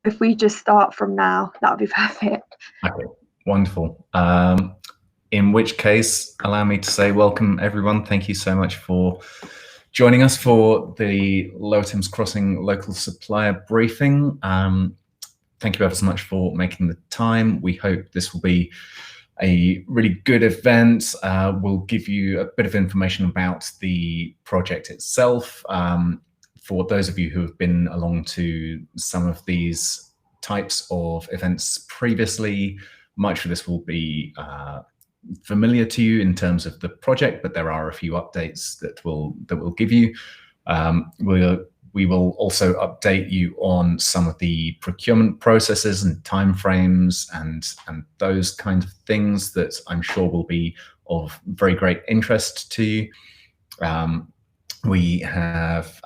if we just start from now, that would be perfect. Okay, wonderful. In which case, allow me to say welcome, everyone. Thank you so much for joining us for the Lower Thames Crossing Local Supplier Briefing. Thank you ever so much for making the time. We hope this will be a really good event. We'll give you a bit of information about the project itself. For those of you who have been along to some of these types of events previously, much of this will be familiar to you in terms of the project, but there are a few updates that we'll give you. We will also update you on some of the procurement processes and timeframes and those kind of things that I'm sure will be of very great interest to you. We have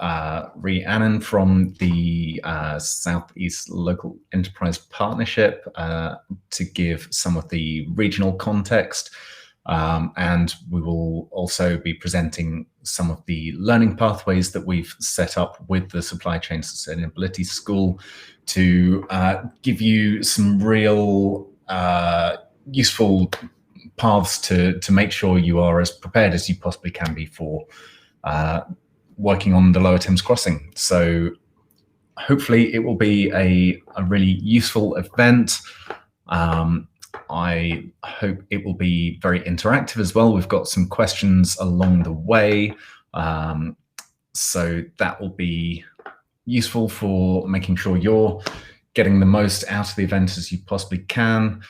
Rhiannon from the Southeast Local Enterprise Partnership to give some of the regional context. And we will also be presenting some of the learning pathways that we've set up with the Supply Chain Sustainability School to give you some real useful paths to make sure you are as prepared as you possibly can be for working on the Lower Thames Crossing. So hopefully it will be a really useful event. I hope it will be very interactive as well. We've got some questions along the way. So that will be useful for making sure you're getting the most out of the event as you possibly can.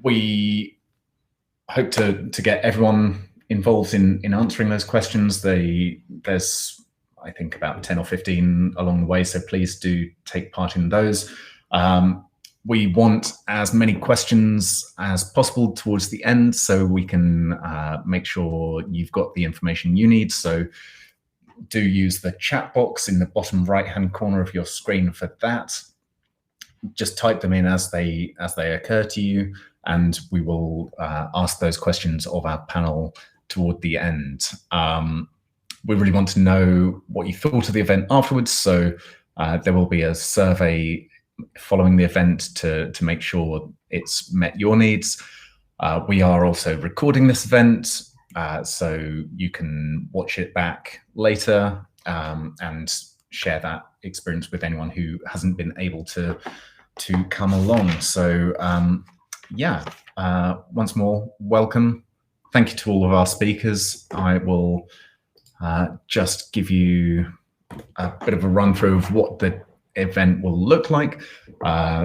We hope to get everyone involved in answering those questions. There's, I think, about 10 or 15 along the way, so please do take part in those. We want as many questions as possible towards the end so we can make sure you've got the information you need. So do use the chat box in the bottom right-hand corner of your screen for that. Just type them in as they occur to you, and we will ask those questions of our panel toward the end. We really want to know what you thought of the event afterwards, so there will be a survey following the event to make sure it's met your needs. We are also recording this event, so you can watch it back later and share that experience with anyone who hasn't been able to come along. So yeah, once more, welcome. Thank you to all of our speakers. I will just give you a bit of a run through of what the event will look like.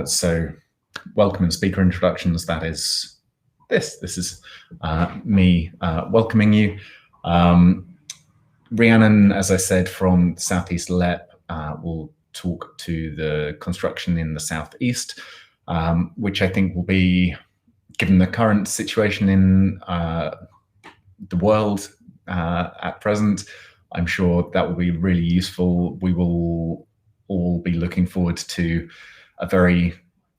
So welcome and speaker introductions, that is this is me welcoming you. Rhiannon, as I said, from Southeast LEP will talk to the construction in the Southeast, which I think will be, given the current situation in the world at present, I'm sure that will be really useful. We will all be looking forward to a very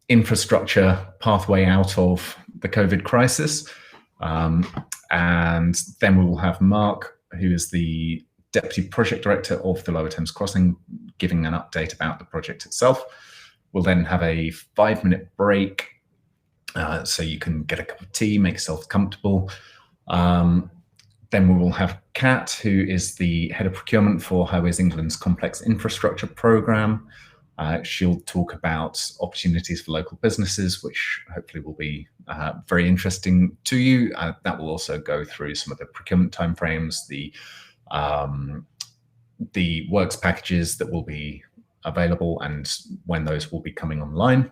infrastructure pathway out of the COVID crisis. And then we will have Mark, who is the Deputy Project Director of the Lower Thames Crossing, giving an update about the project itself. We'll then have a 5-minute break, so you can get a cup of tea, make yourself comfortable. Then we will have Kat, who is the Head of Procurement for Highways England's Complex Infrastructure Programme. She'll talk about opportunities for local businesses, which hopefully will be very interesting to you. That will also go through some of the procurement timeframes, the works packages that will be available and when those will be coming online.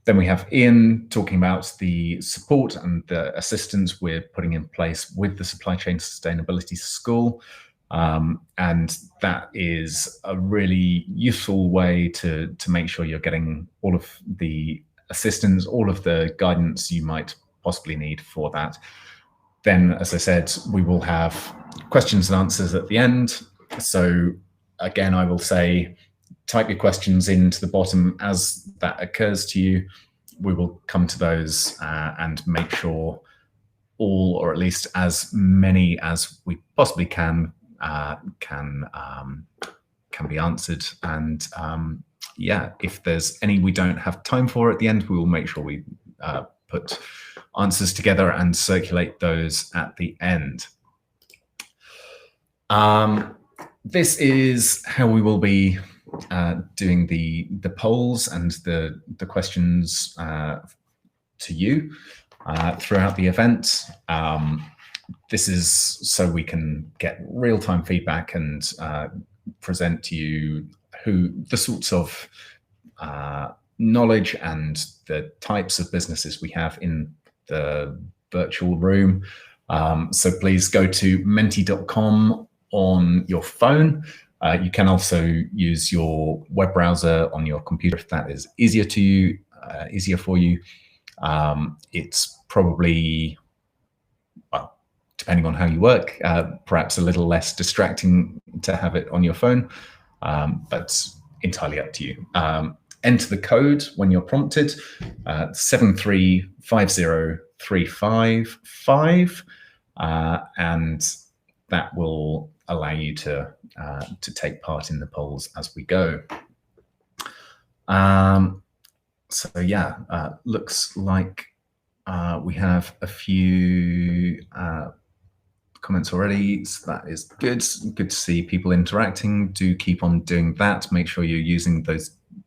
Then we have Ian talking about the support and the assistance we're putting in place with the Supply Chain Sustainability School. And that is a really useful way to make sure you're getting all of the assistance, all of the guidance you might possibly need for that. Then, as I said, we will have questions and answers at the end. So again, I will say, type your questions into the bottom as that occurs to you. We will come to those and make sure all, or at least as many as we possibly can be answered. And yeah, if there's any we don't have time for at the end, we will make sure we put answers together and circulate those at the end. This is how we will be doing the polls and the questions to you throughout the event. This is so we can get real-time feedback and present to you the sorts of knowledge and the types of businesses we have in the virtual room. So please go to menti.com on your phone. You can also use your web browser on your computer if that is easier for you. It's probably, well, depending on how you work, perhaps a little less distracting to have it on your phone, but entirely up to you. Enter the code when you're prompted, 7350355, and that will allow you to take part in the polls as we go. So yeah, looks like we have a few comments already, so that is good. Good to see people interacting. Do keep on doing that. Make sure you're using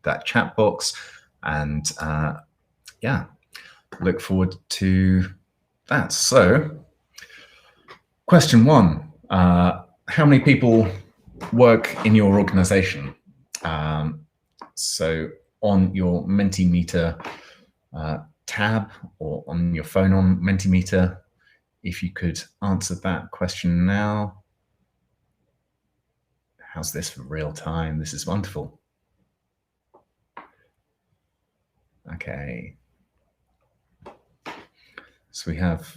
that chat box, and yeah, look forward to that. So, question 1. How many people work in your organization? So on your Mentimeter tab or on your phone on Mentimeter, if you could answer that question now. How's this for real time? This is wonderful. Okay. So we have,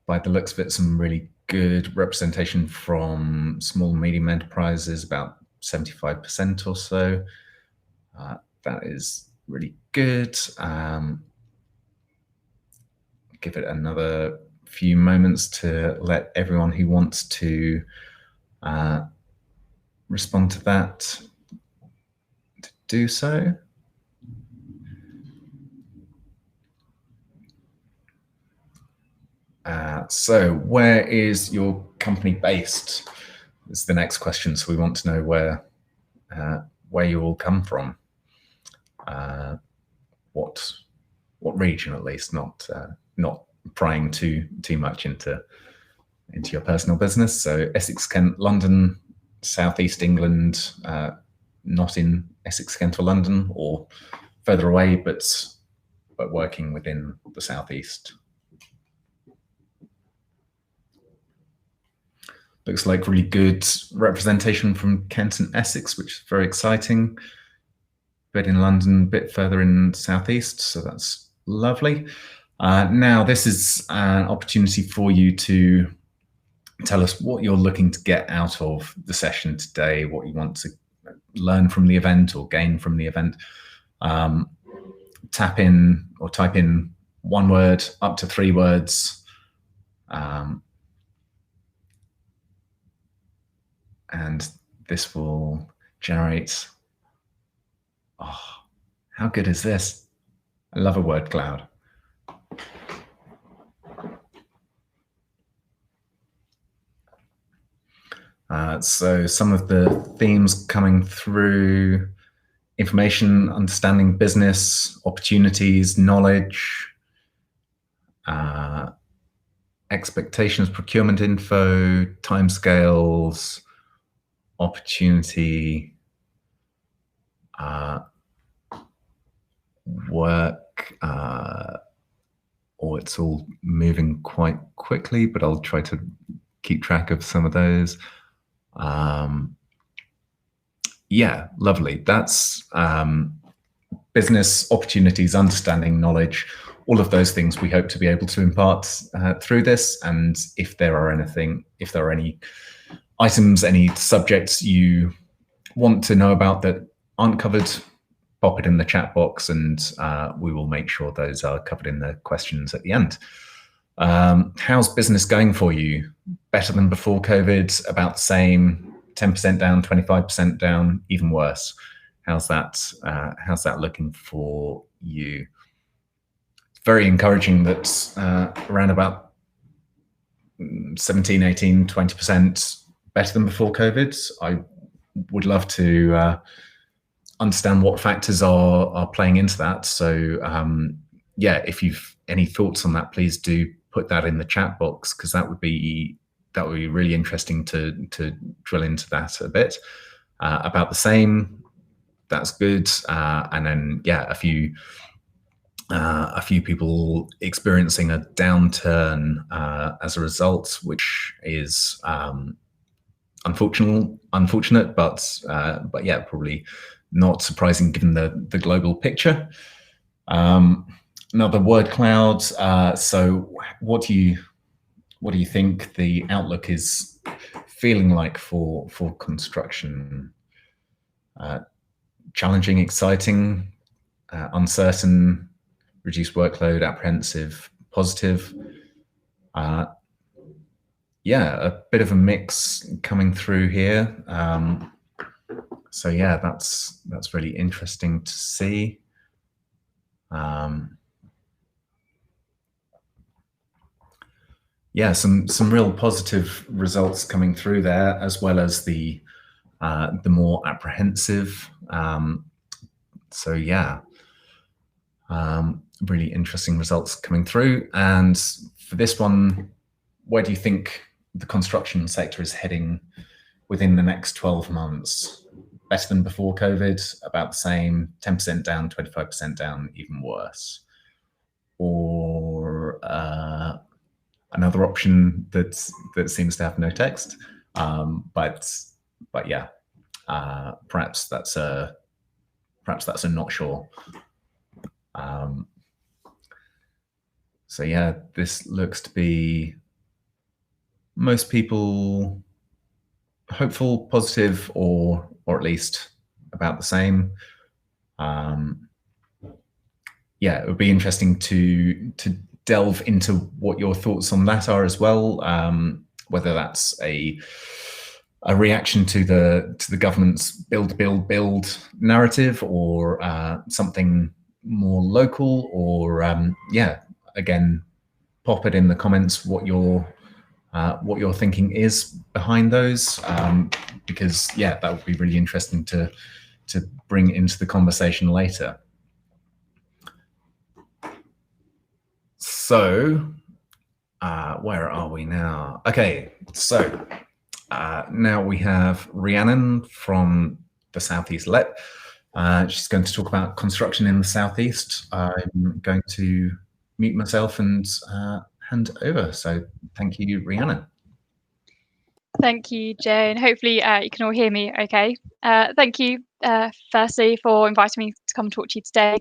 by the looks of it, some really good representation from small and medium enterprises, about 75% or so. That is really good. Give it another few moments to let everyone who wants to respond to that to do so. So where is your company based? Is the next question. So we want to know where you all come from. What region, at least, not prying too much into your personal business. So Essex, Kent, London, Southeast England, not in Essex, Kent or London, or further away, but working within the Southeast. Looks like really good representation from Kent and Essex, which is very exciting. Bit in London, bit further in Southeast, so that's lovely. Now, this is an opportunity for you to tell us what you're looking to get out of the session today, what you want to learn from the event or gain from the event. Tap in or type in 1 word up to 3 words. And this will generate, oh, how good is this? I love a word cloud. So some of the themes coming through: information, understanding business, opportunities, knowledge, expectations, procurement info, timescales, opportunity, work, or it's all moving quite quickly, but I'll try to keep track of some of those. Yeah, lovely. That's business opportunities, understanding, knowledge, all of those things we hope to be able to impart through this. And if there are any items, any subjects you want to know about that aren't covered, pop it in the chat box, and we will make sure those are covered in the questions at the end. How's business going for you? Better than before COVID? About the same? 10% down, 25% down, even worse? how's that looking for you? It's very encouraging that around about 17, 18, 20% better than before COVID. I would love to understand what factors are playing into that. So yeah, if you've any thoughts on that, please do put that in the chat box, because that would be really interesting to drill into that a bit. About the same, that's good. And then yeah, a few people experiencing a downturn as a result, which is unfortunate, but yeah, probably not surprising given the global picture. Another word cloud. So what do you think the outlook is feeling like for construction? Challenging, exciting, uncertain, reduced workload, apprehensive, positive. Yeah, a bit of a mix coming through here. So yeah, that's really interesting to see. Yeah, some real positive results coming through there, as well as the more apprehensive. So yeah, really interesting results coming through. And for this one, where do you think the construction sector is heading within the next 12 months? Better than before COVID, about the same, 10% down, 25% down, even worse? Or another option that seems to have no text, but yeah, perhaps that's a not sure. So yeah, this looks to be most people hopeful, positive, or at least about the same. Yeah, it would be interesting to delve into what your thoughts on that are as well. Whether that's a reaction to the government's build narrative, or something more local, or yeah, again, pop it in the comments what your thinking is behind those, because yeah, that would be really interesting to bring into the conversation later. So where are we now? Okay, so now we have Rhiannon from the Southeast LEP. She's going to talk about construction in the Southeast. I'm going to mute myself and hand over. So thank you, Rhiannon. Thank you, Jay, and hopefully you can all hear me okay. Thank you, firstly, for inviting me to come talk to you today.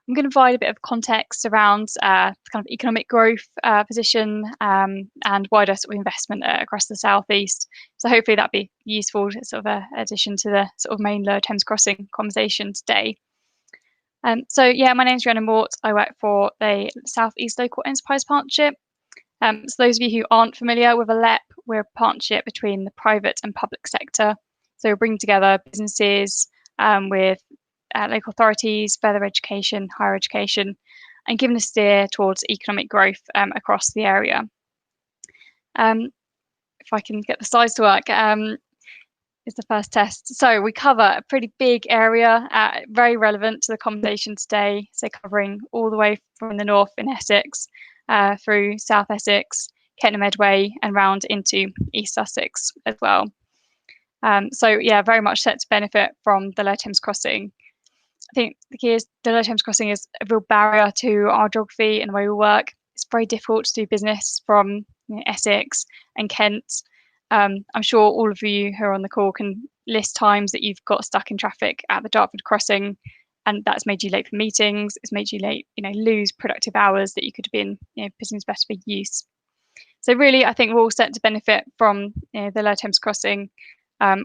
I'm going to provide a bit of context around kind of economic growth position and wider sort of investment across the Southeast. So hopefully that'd be useful, sort of a addition to the sort of main Lower Thames Crossing conversation today. So yeah, my name is Rhiannon Mort. I work for the Southeast Local Enterprise Partnership. So those of you who aren't familiar with a LEP, we're a partnership between the private and public sector. So we bring together businesses with local authorities, further education, higher education, and giving a steer towards economic growth across the area. If I can get the slides to work, is the first test. So we cover a pretty big area, very relevant to the conversation today. So covering all the way from the north in Essex, through South Essex, Kent and Medway, and round into East Sussex as well. So yeah, very much set to benefit from the Lower Thames Crossing. I think the key is the Lower Thames Crossing is a real barrier to our geography and the way we work. It's very difficult to do business from Essex and Kent. I'm sure all of you who are on the call can list times that you've got stuck in traffic at the Dartford Crossing, and that's made you late for meetings. It's made you late, lose productive hours that you could have been, putting to better use. So really, I think we're all set to benefit from the Lower Thames Crossing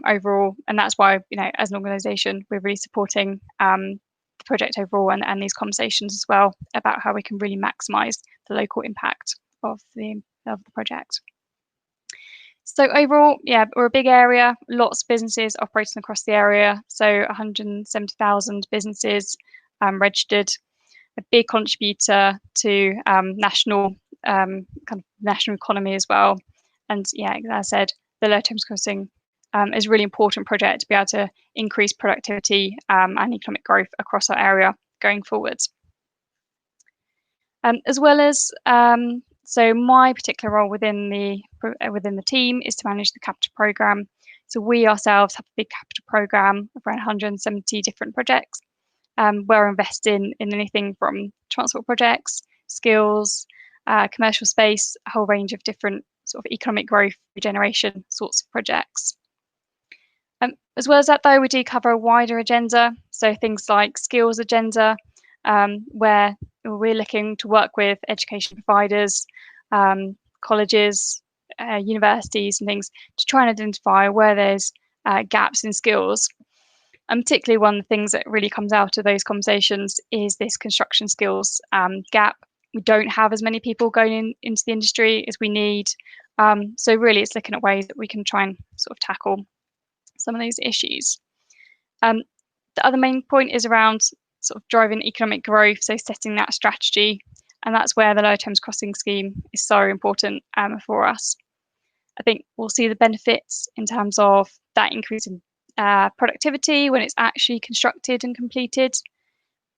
overall, and that's why, as an organisation, we're really supporting the project overall and these conversations as well about how we can really maximise the local impact of the project. So overall, yeah, we're a big area, lots of businesses operating across the area. So 170,000 businesses registered, a big contributor to national kind of national economy as well. And yeah, as I said, the Lower Thames Crossing is a really important project to be able to increase productivity and economic growth across our area going forwards. As well as so my particular role within the team is to manage the capital programme. So we ourselves have a big capital programme of around 170 different projects. We're investing in anything from transport projects, skills, commercial space, a whole range of different sort of economic growth, regeneration sorts of projects. As well as that, though, we do cover a wider agenda. So things like skills agenda, where we're looking to work with education providers, colleges, universities and things to try and identify where there's gaps in skills. And particularly one of the things that really comes out of those conversations is this construction skills gap. We don't have as many people going into the industry as we need. So really it's looking at ways that we can try and sort of tackle some of those issues. The other main point is around sort of driving economic growth, so setting that strategy. And that's where the Lower Thames Crossing scheme is so important for us. I think we'll see the benefits in terms of that increase in productivity when it's actually constructed and completed.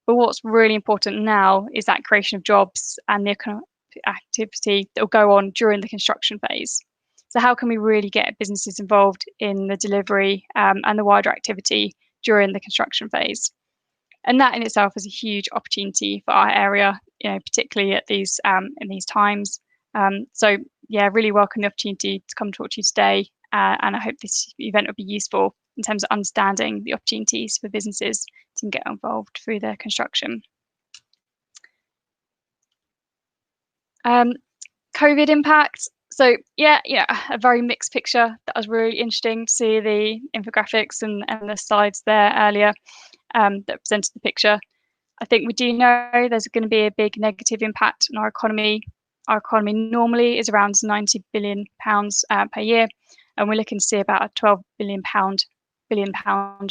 But what's really important now is that creation of jobs and the economic activity that will go on during the construction phase. So how can we really get businesses involved in the delivery and the wider activity during the construction phase? And that in itself is a huge opportunity for our area, particularly at these in these times. So yeah, really welcome the opportunity to come talk to you today, and I hope this event will be useful in terms of understanding the opportunities for businesses to get involved through the construction. COVID impact. So yeah, a very mixed picture. That was really interesting to see the infographics and the slides there earlier that presented the picture. I think we do know there's going to be a big negative impact on our economy. Our economy normally is around £90 billion per year, and we're looking to see about a £12 billion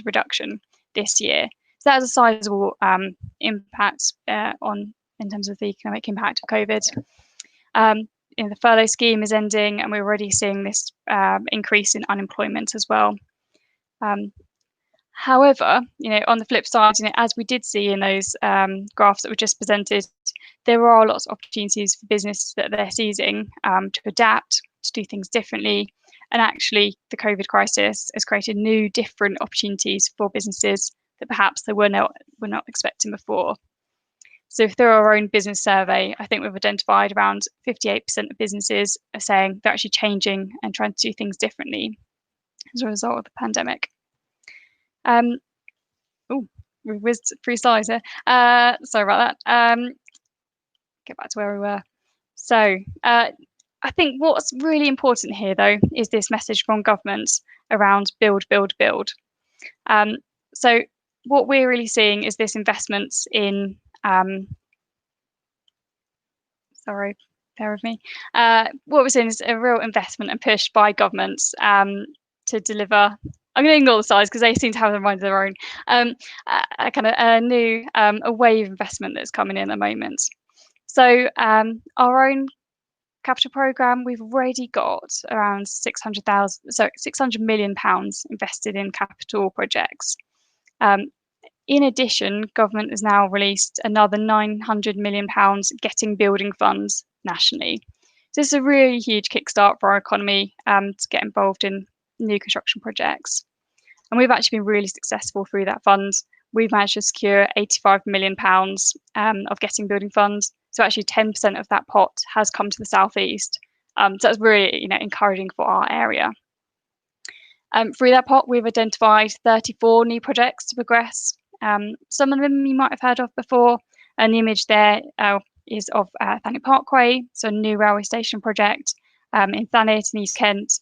reduction this year. So that's a sizable impact in terms of the economic impact of COVID. The furlough scheme is ending, and we're already seeing this increase in unemployment as well. However, on the flip side, as we did see in those graphs that were just presented, there are lots of opportunities for business that they're seizing to adapt, to do things differently. And actually, the COVID crisis has created new, different opportunities for businesses that perhaps they were not expecting before. So through our own business survey, I think we've identified around 58% of businesses are saying they're actually changing and trying to do things differently as a result of the pandemic. We whizzed through slides here. Sorry about that. Get back to where we were. So I think what's really important here, though, is this message from government around build, build, build. So what we're really seeing is this investment in sorry, bear with me. What we're seeing is a real investment and push by governments to deliver. I'm going to ignore the slides because they seem to have their minds of their own. A kind of a new a wave of investment that's coming in at the moment. So our own capital programme, we've already got around £600 million invested in capital projects. In addition, government has now released another £900 million getting building funds nationally. So this is a really huge kickstart for our economy to get involved in new construction projects. And we've actually been really successful through that fund. We've managed to secure £85 million of getting building funds. So actually 10% of that pot has come to the southeast. So that's really encouraging for our area. Through that pot, we've identified 34 new projects to progress. Some of them you might have heard of before, and the image there is of Thanet Parkway, so a new railway station project in Thanet in East Kent.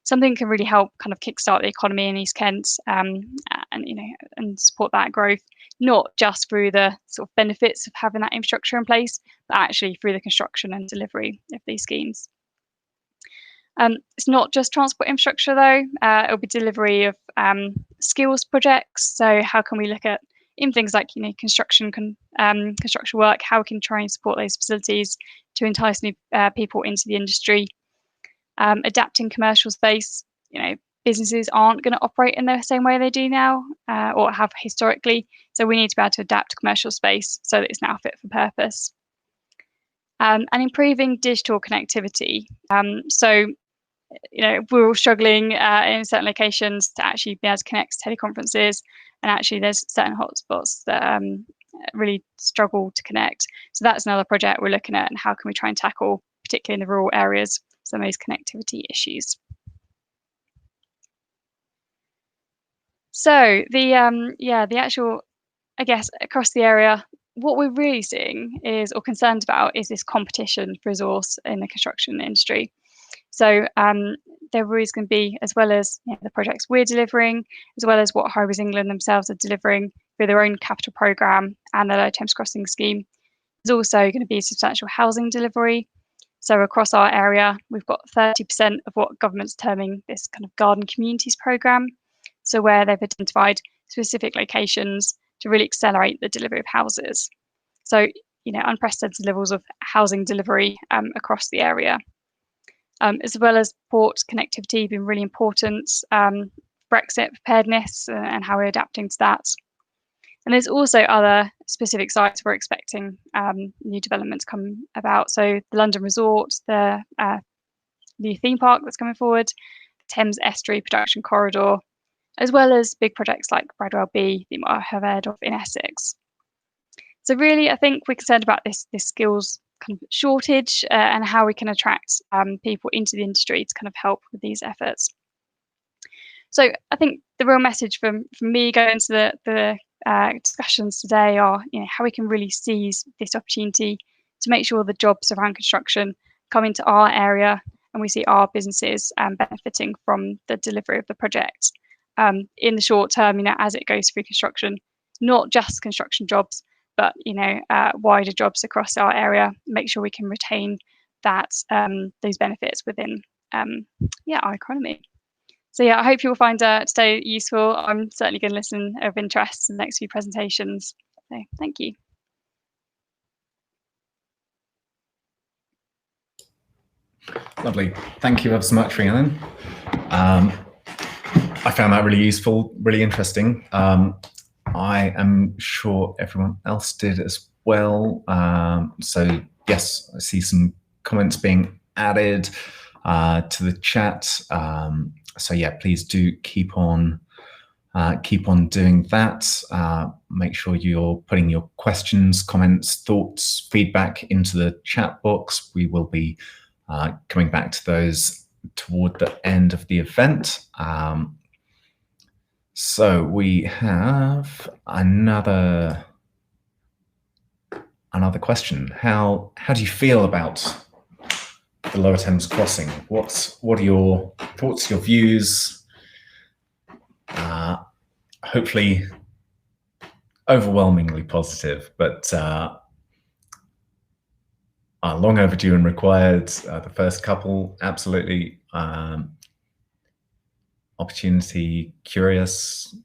Something can really help kind of kickstart the economy in East Kent and support that growth, not just through the sort of benefits of having that infrastructure in place, but actually through the construction and delivery of these schemes. It's not just transport infrastructure though. It'll be delivery of skills projects. So how can we look at in things like construction work? How we can try and support those facilities to entice new people into the industry. Adapting commercial space. Businesses aren't going to operate in the same way they do now or have historically. So we need to be able to adapt commercial space so that it's now fit for purpose. And improving digital connectivity. So we're all struggling in certain locations to actually be able to connect to teleconferences, and actually there's certain hotspots that really struggle to connect. So that's another project we're looking at, and how can we try and tackle, particularly in the rural areas, some of those connectivity issues. So the actual, I guess, across the area, what we're really seeing is, or concerned about, is this competition for resource in the construction industry. So there is going to be, as well as the projects we're delivering, as well as what Highways England themselves are delivering through their own capital programme and the Lower Thames Crossing scheme, there's also going to be substantial housing delivery. So across our area, we've got 30% of what government's terming this kind of garden communities programme. So where they've identified specific locations to really accelerate the delivery of houses. So, unprecedented levels of housing delivery across the area. As well as port connectivity being really important, Brexit preparedness and how we're adapting to that. And there's also other specific sites we're expecting new developments come about. So the London Resort, the new theme park that's coming forward, the Thames Estuary Production Corridor, as well as big projects like Bradwell B that you might have heard of in Essex. So really, I think we're concerned about this skills kind of shortage and how we can attract people into the industry to kind of help with these efforts. So I think the real message from me going into the discussions today are how we can really seize this opportunity to make sure the jobs around construction come into our area and we see our businesses benefiting from the delivery of the project. In the short term, as it goes through construction, not just construction jobs, but wider jobs across our area. Make sure we can retain that those benefits within our economy. So I hope you'll find today useful. I'm certainly going to listen of interest in the next few presentations. So thank you. Lovely. Thank you ever so much, Rhiannon. I found that really useful, really interesting. I am sure everyone else did as well. So yes, I see some comments being added to the chat. So yeah, please do keep on doing that. Make sure you're putting your questions, comments, thoughts, feedback into the chat box. We will be coming back to those toward the end of the event. So we have another question. How do you feel about the Lower Thames Crossing? What are your thoughts, your views? Hopefully overwhelmingly positive, but long overdue and required. The first couple, absolutely. Opportunity, curious,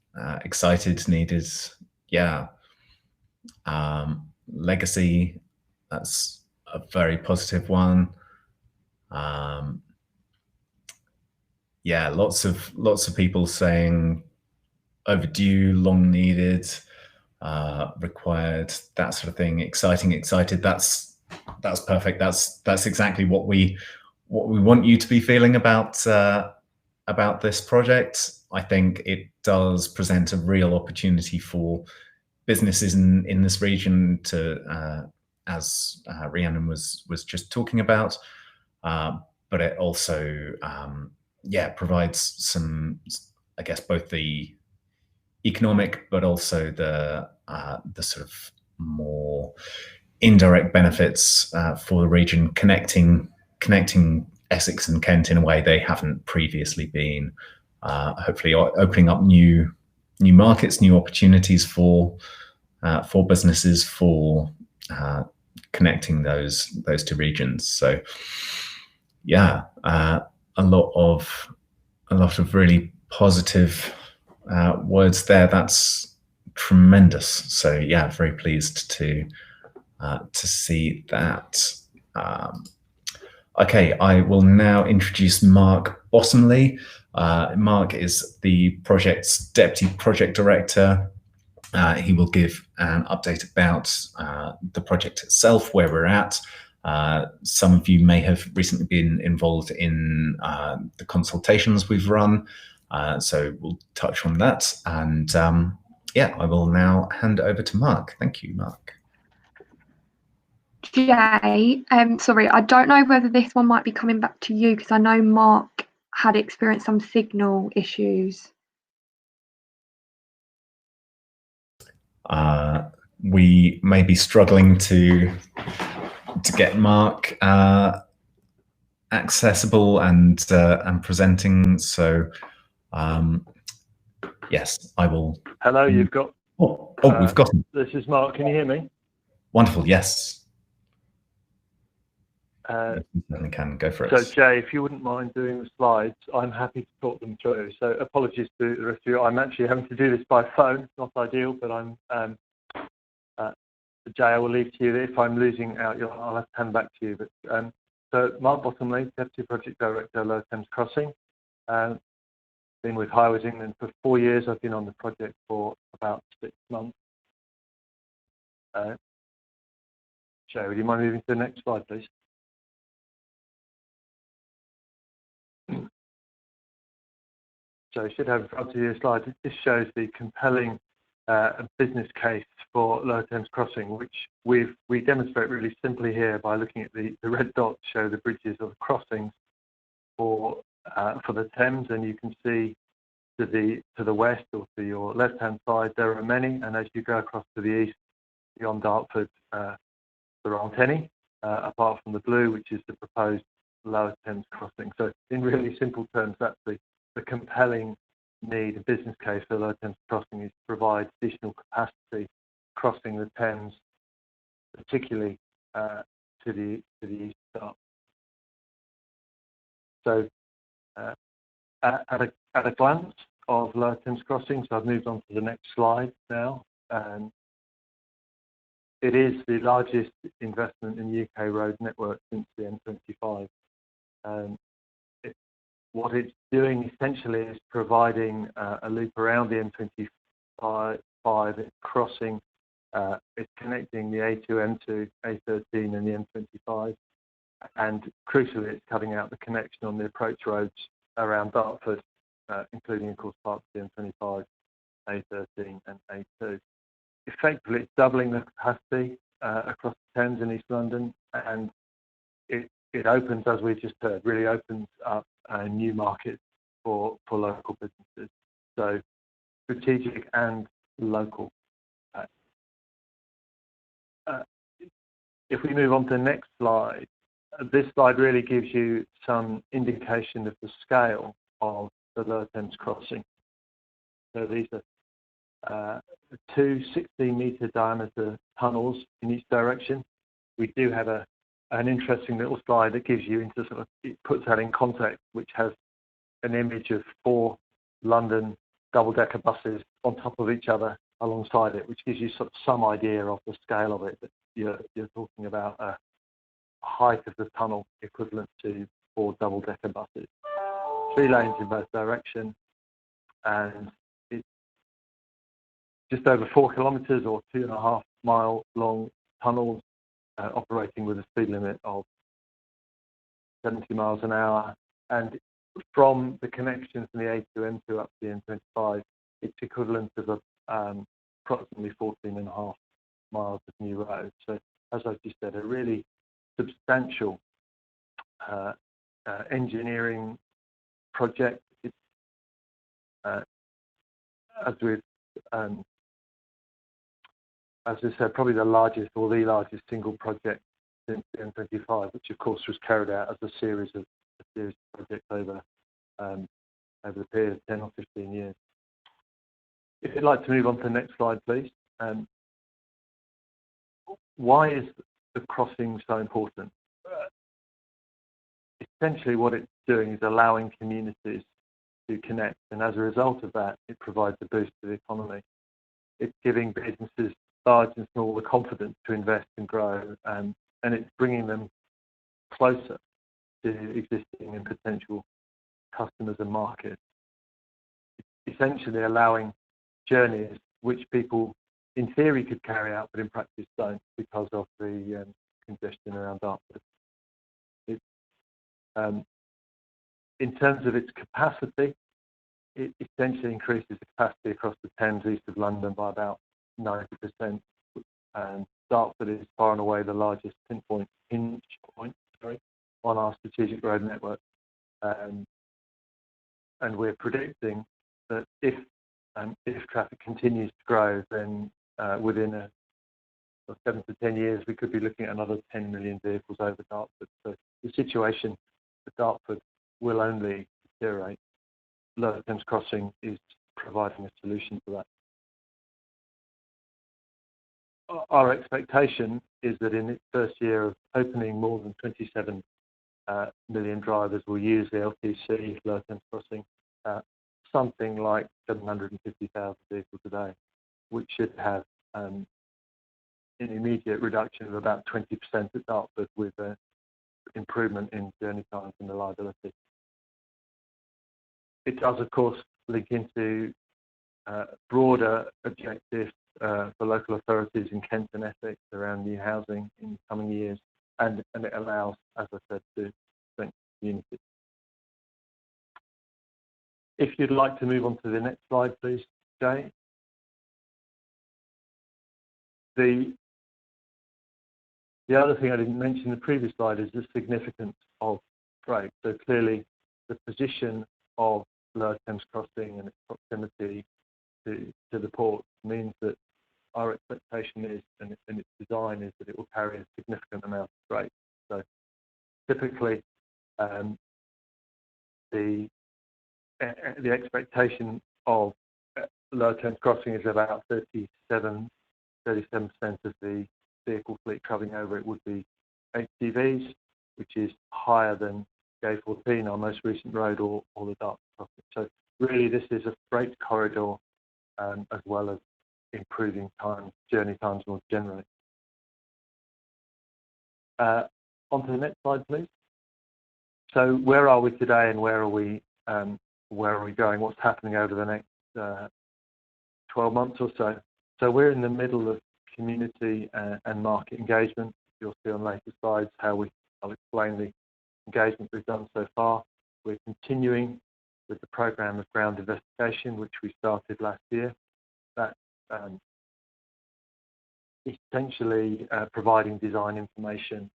excited, needed. Yeah. Legacy, that's a very positive one. Yeah, lots of people saying overdue, long needed, required, that sort of thing. Exciting, excited. That's perfect. That's exactly what we want you to be feeling about this project. I think it does present a real opportunity for businesses in this region to, as Rhiannon was just talking about, but it also provides some, I guess, both the economic but also the sort of more indirect benefits for the region, connecting Essex and Kent in a way they haven't previously been. Hopefully opening up new markets, new opportunities for businesses, for connecting those two regions. So yeah, a lot of really positive words there. That's tremendous. So yeah, very pleased to see that. Okay, I will now introduce Mark Bottomley. Mark is the project's Deputy Project Director. He will give an update about the project itself, where we're at. Some of you may have recently been involved in the consultations we've run, so we'll touch on that. And yeah, I will now hand over to Mark. Thank you, Mark. Jay, sorry, I don't know whether this one might be coming back to you, because I know Mark had experienced some signal issues. We may be struggling to get Mark accessible and presenting. So yes, I will. Hello, you've got. Oh, we've got him. This is Mark. Can you hear me? Wonderful. Yes. You can go for it. So Jay, if you wouldn't mind doing the slides, I'm happy to talk them through. So apologies to the rest of you. I'm actually having to do this by phone. Not ideal, but I'm. Jay, I will leave to you. If I'm losing out, I'll have to hand back to you. But so Mark Bottomley, Deputy Project Director, Lower Thames Crossing. Been with Highways England for 4 years. I've been on the project for about 6 months. Jay, would you mind moving to the next slide, please? So you should have in front of you a slide. This shows the compelling business case for Lower Thames Crossing, which we demonstrate really simply here by looking at the red dots show the bridges of the crossings for the Thames, and you can see to the west or to your left-hand side there are many, and as you go across to the east beyond Dartford, there aren't any, apart from the blue, which is the proposed Lower Thames Crossing. So in really simple terms, that's the compelling need, a business case for Lower Thames Crossing is to provide additional capacity crossing the Thames, particularly to the east start. So at a glance of Lower Thames Crossing, so I've moved on to the next slide now. It is the largest investment in UK road network since the M25. What it's doing essentially is providing a loop around the M25, crossing, it's connecting the A2, M2, A13 and the M25, and crucially it's cutting out the connection on the approach roads around Dartford, including of course parts of the M25, A13 and A2. Effectively it's doubling the capacity across the Thames in East London, and it opens, as we just heard, really opens up a new market for local businesses. So strategic and local. If we move on to the next slide, this slide really gives you some indication of the scale of the Lower Thames Crossing. So these are two 16-metre diameter tunnels in each direction. We do have an interesting little slide that gives you into sort of, it puts that in context, which has an image of 4 London double-decker buses on top of each other alongside it, which gives you sort of some idea of the scale of it. That you're talking about a height of the tunnel equivalent to 4 double-decker buses, 3 lanes in both directions, and it's just over 4 kilometres or 2.5 mile long tunnels, operating with a speed limit of 70 miles an hour. And from the connections from the A2, M2 up to the M25, it's equivalent of approximately 14.5 miles of new road. So as I just said, a really substantial engineering project. It's, as I said, probably the largest or the largest single project since the M25, which of course was carried out as a series of projects over the period of 10 or 15 years. If you'd like to move on to the next slide, please. Why is the crossing so important? essentially what it's doing is allowing communities to connect, and as a result of that, it provides a boost to the economy. It's giving businesses, large and small, the confidence to invest and grow, and it's bringing them closer to existing and potential customers and markets. It's essentially allowing journeys which people in theory could carry out, but in practice don't because of the congestion around Dartford. In terms of its capacity, it essentially increases the capacity across the Thames east of London by about 90%. Dartford is far and away the largest hinge point on our strategic road network. And we're predicting that if traffic continues to grow, then within 7 to 10 years, we could be looking at another 10 million vehicles over Dartford. So the situation for Dartford will only deteriorate. Lower Thames Crossing is providing a solution to that. Our expectation is that in its first year of opening, more than 27 million drivers will use the LTC, Lower Thames Crossing, something like 750,000 vehicles a day, which should have an immediate reduction of about 20% at Dartford, with an improvement in journey times and reliability. It does, of course, link into broader objectives for local authorities in Kent and Essex around new housing in the coming years, and it allows, as I said, to strengthen communities. If you'd like to move on to the next slide, please, Jay. The other thing I didn't mention in the previous slide is the significance of freight. So clearly, the position of Lower Thames Crossing and its proximity to the port means that our expectation is, and its design is, that it will carry a significant amount of freight. So typically, the expectation of Lower Thames Crossing is about 37% of the vehicle fleet travelling over it would be HGVs, which is higher than J14, our most recent road, or the Dartford Crossing. So really, this is a freight corridor, as well as improving journey times more generally. On to the next slide, please. So where are we today, and where are we going? What's happening over the next 12 months or so? So we're in the middle of community and market engagement. You'll see on later slides how I'll explain the engagement we've done so far. We're continuing with the program of ground investigation, which we started last year. That essentially providing design information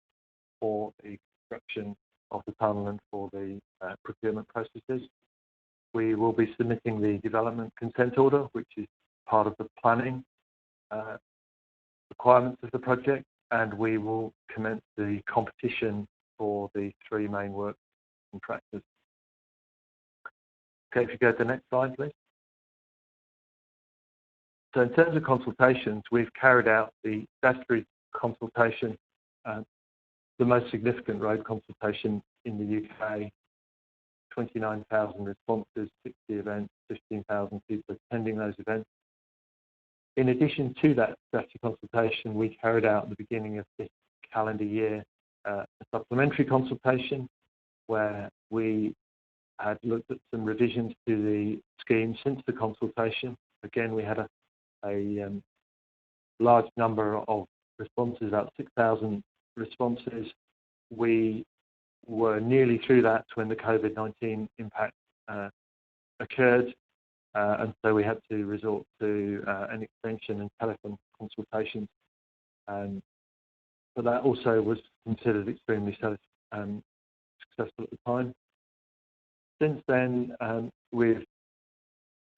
for the construction of the tunnel and for the procurement processes. We will be submitting the development consent order, which is part of the planning requirements of the project, and we will commence the competition for the 3 main work contractors. Okay, if you go to the next slide, please. So in terms of consultations, we've carried out the statutory consultation, the most significant road consultation in the UK, 29,000 responses, 60 events, 15,000 people attending those events. In addition to that statutory consultation, we carried out at the beginning of this calendar year a supplementary consultation, where we had looked at some revisions to the scheme since the consultation. Again, we had a large number of responses, about 6,000 responses. We were nearly through that when the COVID-19 impact occurred, and so we had to resort to an extension and telephone consultations. But that also was considered extremely successful at the time. Since then, we've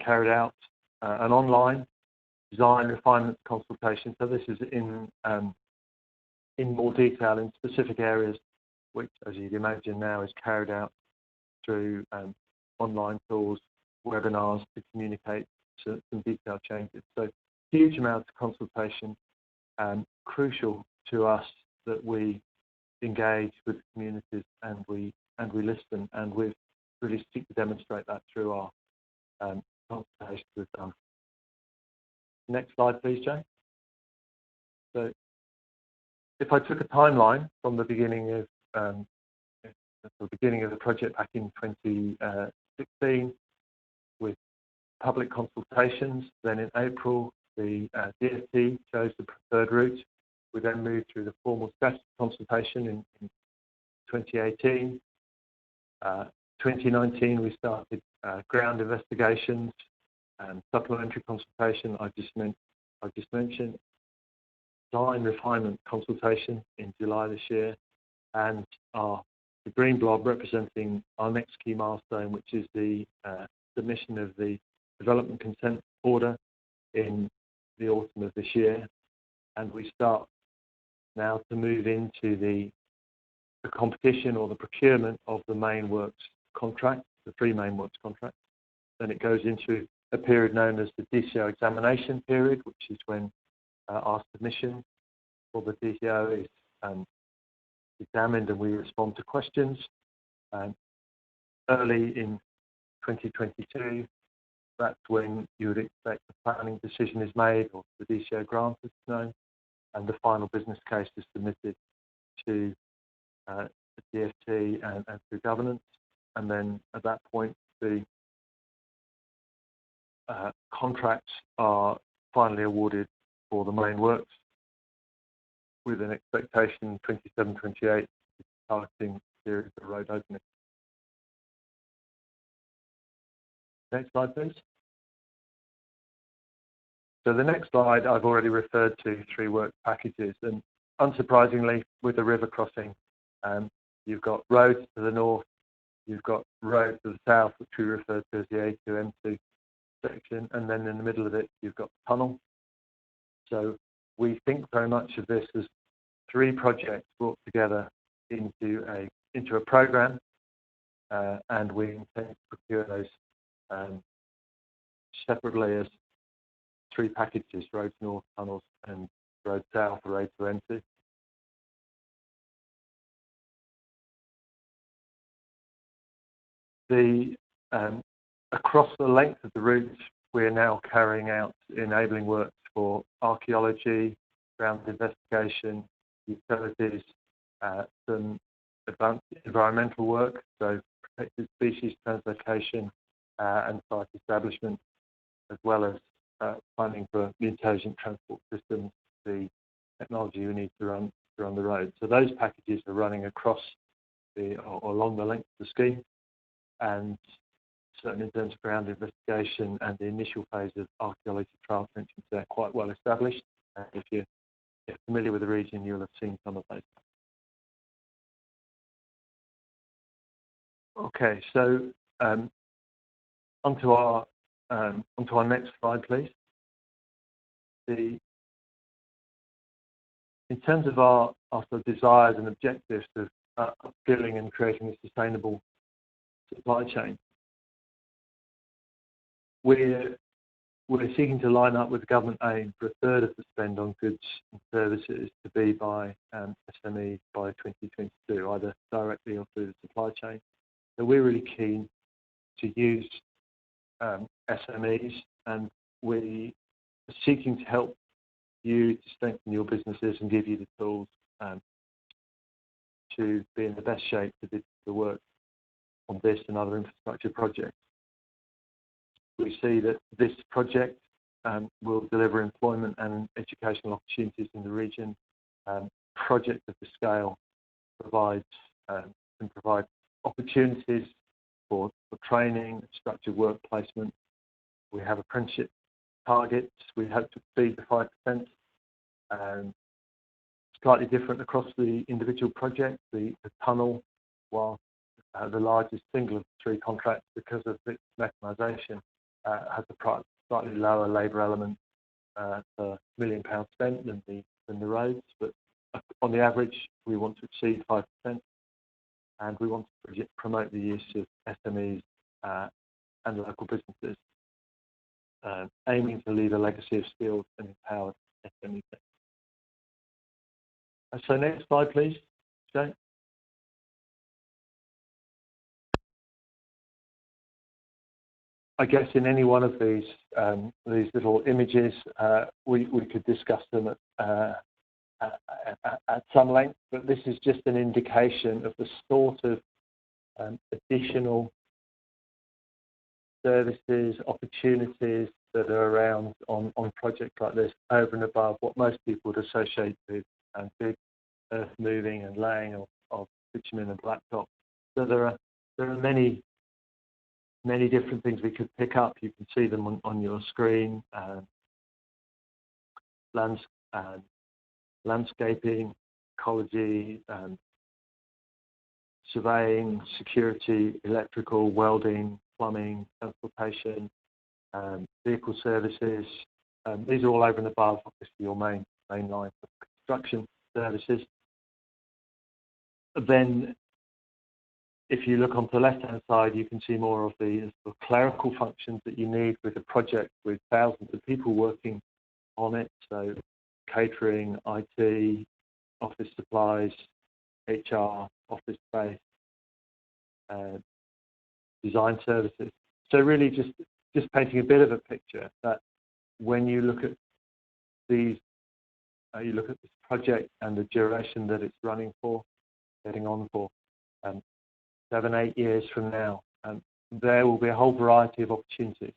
carried out an online design refinement consultation. So this is in more detail in specific areas, which, as you'd imagine now, is carried out through online tools, webinars to communicate some detailed changes. So huge amounts of consultation, crucial to us that we engage with communities and we and we listen, and we've really seek to demonstrate that through our consultations we've done. Next slide, please, Jay. So, if I took a timeline from the beginning of the project back in 2016 with public consultations, then in April the DfT chose the preferred route. We then moved through the formal strategy consultation in 2018. 2019 we started ground investigations and supplementary consultation I just mentioned. Design refinement consultation in July this year, and the green blob representing our next key milestone, which is the submission of the development consent order in the autumn of this year. And we start now to move into the competition or the procurement of the main works contract, the 3 main works contracts. Then it goes into a period known as the Dcl Examination period, which is when our submission for the DCO is examined and we respond to questions. Early in 2022, that's when you would expect the planning decision is made or the DCO grant is known, and the final business case is submitted to the DfT and through governance. And then at that point, the contracts are finally awarded for the main works, with an expectation 27-28 targeting series of road opening. Next slide, please. So the next slide I've already referred to 3 work packages, and unsurprisingly, with the river crossing, you've got roads to the north, you've got roads to the south, which we refer to as the A2M2 section, and then in the middle of it, you've got the tunnel. So we think very much of this as 3 projects brought together into a program, and we intend to procure those separately as 3 packages: roads north, tunnels, and road south, or A2M2. Across the length of the route, we are now carrying out enabling works for archaeology, ground investigation, utilities, some advanced environmental work, so protected species translocation and site establishment, as well as planning for the intelligent transport systems, the technology we need to run the road. So those packages are running across or along the length of the scheme, and certainly in terms of ground investigation and the initial phase of archaeology trial trenching, they're quite well established. If you're familiar with the region, you'll have seen some of those. Okay, so onto our next slide, please. In terms of our sort of desires and objectives of upskilling and creating a sustainable supply chain, we're seeking to line up with the government aim for 1/3 of the spend on goods and services to be by SMEs by 2022, either directly or through the supply chain. So we're really keen to use SMEs, and we are seeking to help you to strengthen your businesses and give you the tools to be in the best shape to do the work on this and other infrastructure projects. We see that this project will deliver employment and educational opportunities in the region. Project of the scale can provide opportunities for training, structured work placement. We have apprenticeship targets. We hope to exceed the 5%. Slightly different across the individual projects. The tunnel, while the largest single of the 3 contracts, because of its mechanisation, has a slightly lower labour element per £1 million spent than the roads. But on the average, we want to exceed 5%, and we want to promote the use of SMEs and local businesses, aiming to leave a legacy of skilled and empowered SMEs. So next slide, please, Jay. I guess in any one of these little images, we could discuss them at some length, but this is just an indication of the sort of additional services, opportunities that are around on projects like this, over and above what most people would associate with big earth moving and laying of bitumen and blacktop. So there are many different things we could pick up. You can see them on your screen. Landscaping, ecology, surveying, security, electrical, welding, plumbing, transportation, vehicle services. These are all over and above, obviously, your main line of construction services. Then, if you look onto the left-hand side, you can see more of the clerical functions that you need with a project with thousands of people working on it. So, catering, IT, office supplies, HR, office space, design services. So really just painting a bit of a picture that when you look at these, you look at this project and the duration that it's running for, getting on for 7-8 years from now, there will be a whole variety of opportunities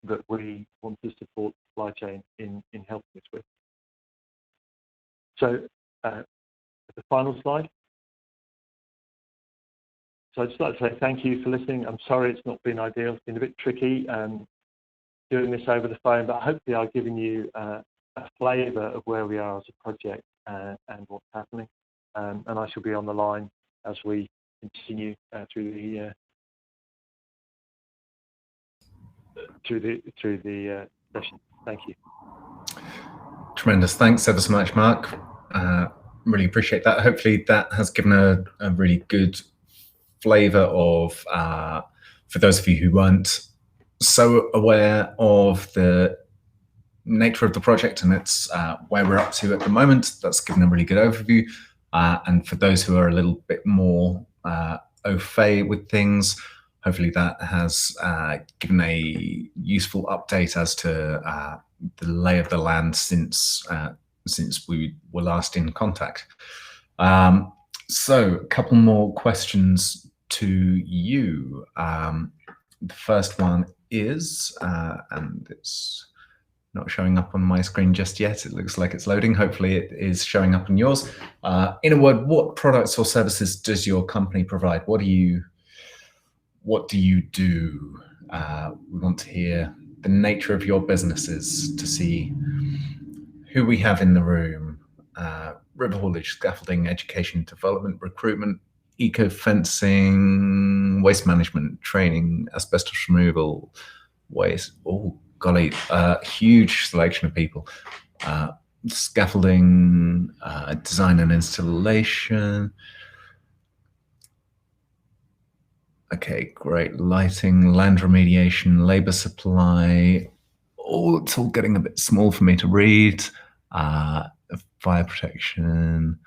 that we want to support the supply chain in helping us with. So the final slide. So I'd just like to say thank you for listening. I'm sorry it's not been ideal. It's been a bit tricky doing this over the phone, but hopefully I've given you a flavour of where we are as a project and what's happening. And I shall be on the line as we continue through the session. Thank you. Tremendous. Thanks ever so much, Mark. Really appreciate that. Hopefully that has given a really good flavour of, for those of you who weren't so aware of the nature of the project and it's where we're up to at the moment, that's given a really good overview. And for those who are a little bit more au fait with things, hopefully that has given a useful update as to the lay of the land since we were last in contact. So a couple more questions to you. The first one is, and it's not showing up on my screen just yet. It looks like it's loading. Hopefully it is showing up on yours. In a word, what products or services does your company provide? What do you do? We want to hear the nature of your businesses, to see who we have in the room. River haulage, scaffolding, education, development, recruitment, eco-fencing, waste management, training, asbestos removal, waste, oh golly, huge selection of people. Scaffolding, design and installation. Okay, great. Lighting, land remediation, labour supply. Oh, it's all getting a bit small for me to read. Fire protection.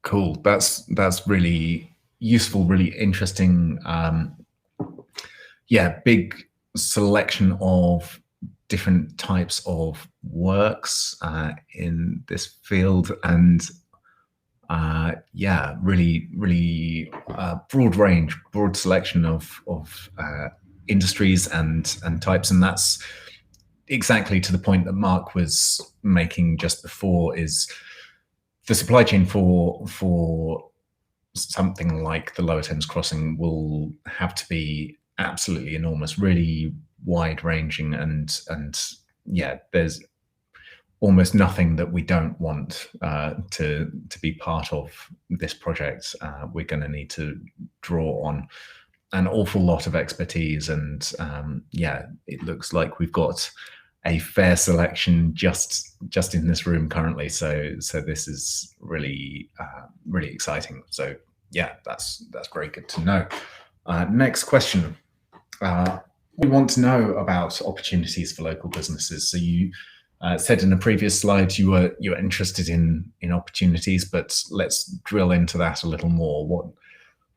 Cool. That's really useful, really interesting. Yeah, big selection of different types of works in this field, and yeah, really broad range, broad selection of industries and types, and that's exactly to the point that Mark was making just before. Is the supply chain for something like the Lower Thames Crossing will have to be absolutely enormous, really wide-ranging, and yeah, there's almost nothing that we don't want to be part of this project. We're going to need to draw on an awful lot of expertise, and yeah, it looks like we've got a fair selection just in this room currently. So this is really really exciting. So yeah, that's very good to know. Next question. We want to know about opportunities for local businesses. So you said in a previous slide you were interested in opportunities, but let's drill into that a little more.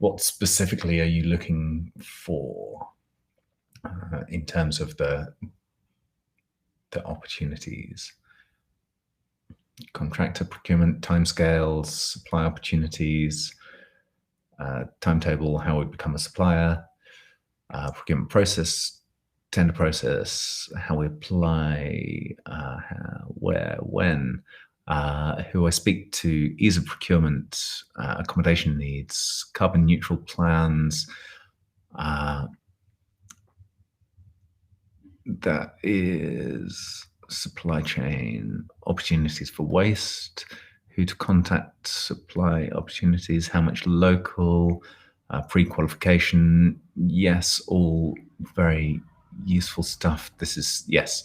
what specifically are you looking for in terms of the opportunities? Contractor procurement timescales, supply opportunities, timetable, how we become a supplier, procurement process, tender process, how we apply, where, when, who I speak to, ease of procurement, accommodation needs, carbon neutral plans. That is supply chain, opportunities for waste, who to contact, supply opportunities, how much local, pre-qualification. Yes, all very useful stuff. This is, yes.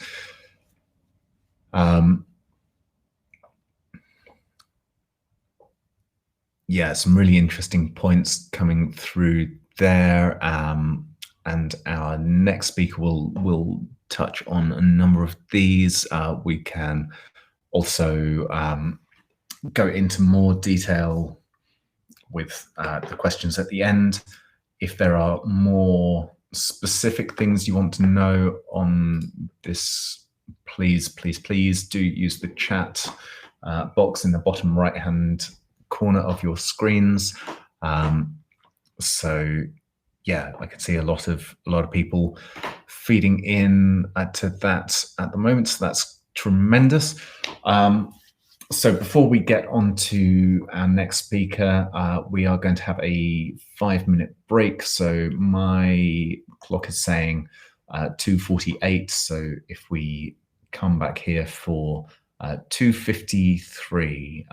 Yeah, some really interesting points coming through there. And our next speaker will touch on a number of these. We can also go into more detail with the questions at the end. If there are more specific things you want to know on this, please do use the chat box in the bottom right-hand corner of your screens. So yeah, I can see a lot of people feeding in to that at the moment, so that's tremendous. So before we get on to our next speaker, we are going to have a 5-minute break. So my clock is saying 2:48. So if we come back here for 2:53,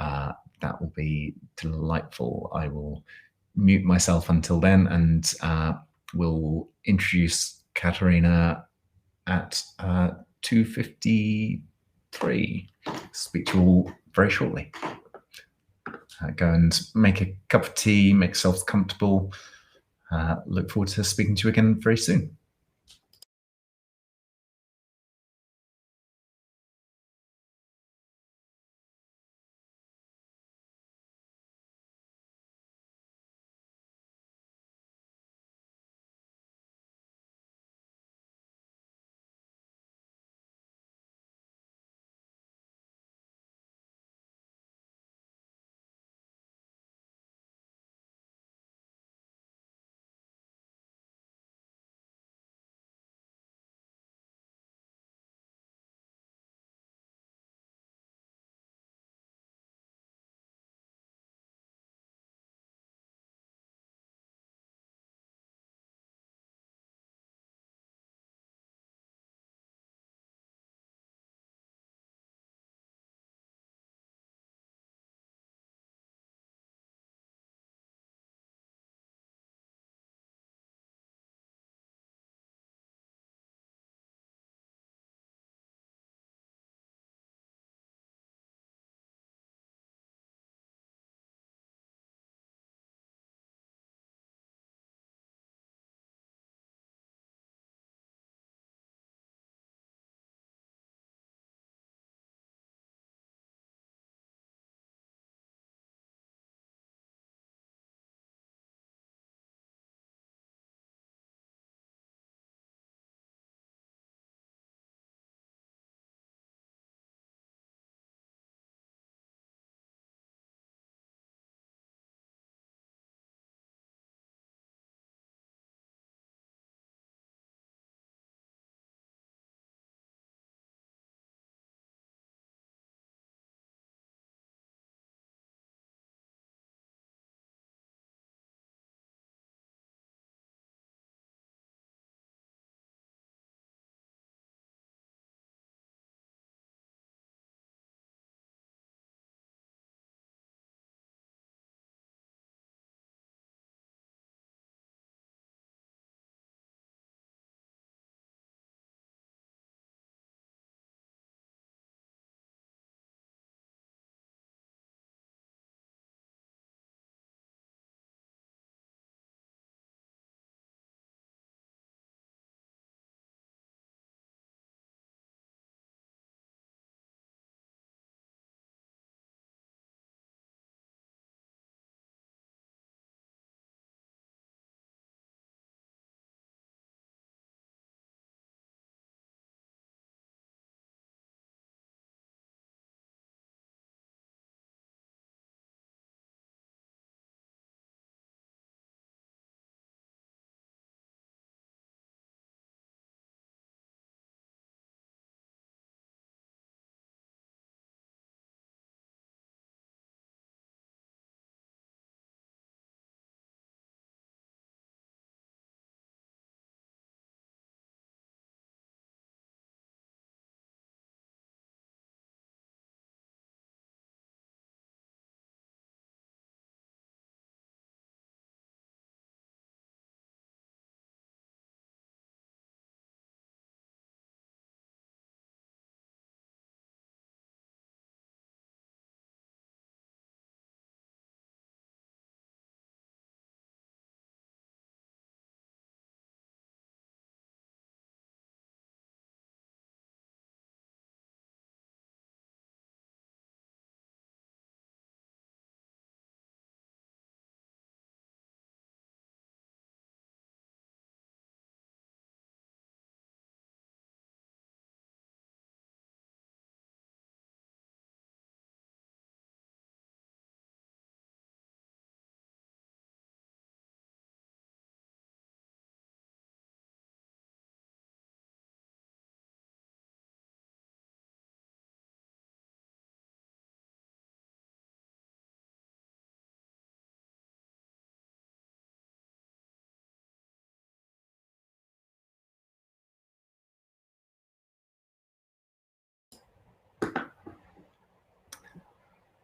that will be delightful. I will mute myself until then, and we'll introduce Katerina at 2:53. Speak to you all very shortly. Go and make a cup of tea, make yourselves comfortable. Look forward to speaking to you again very soon.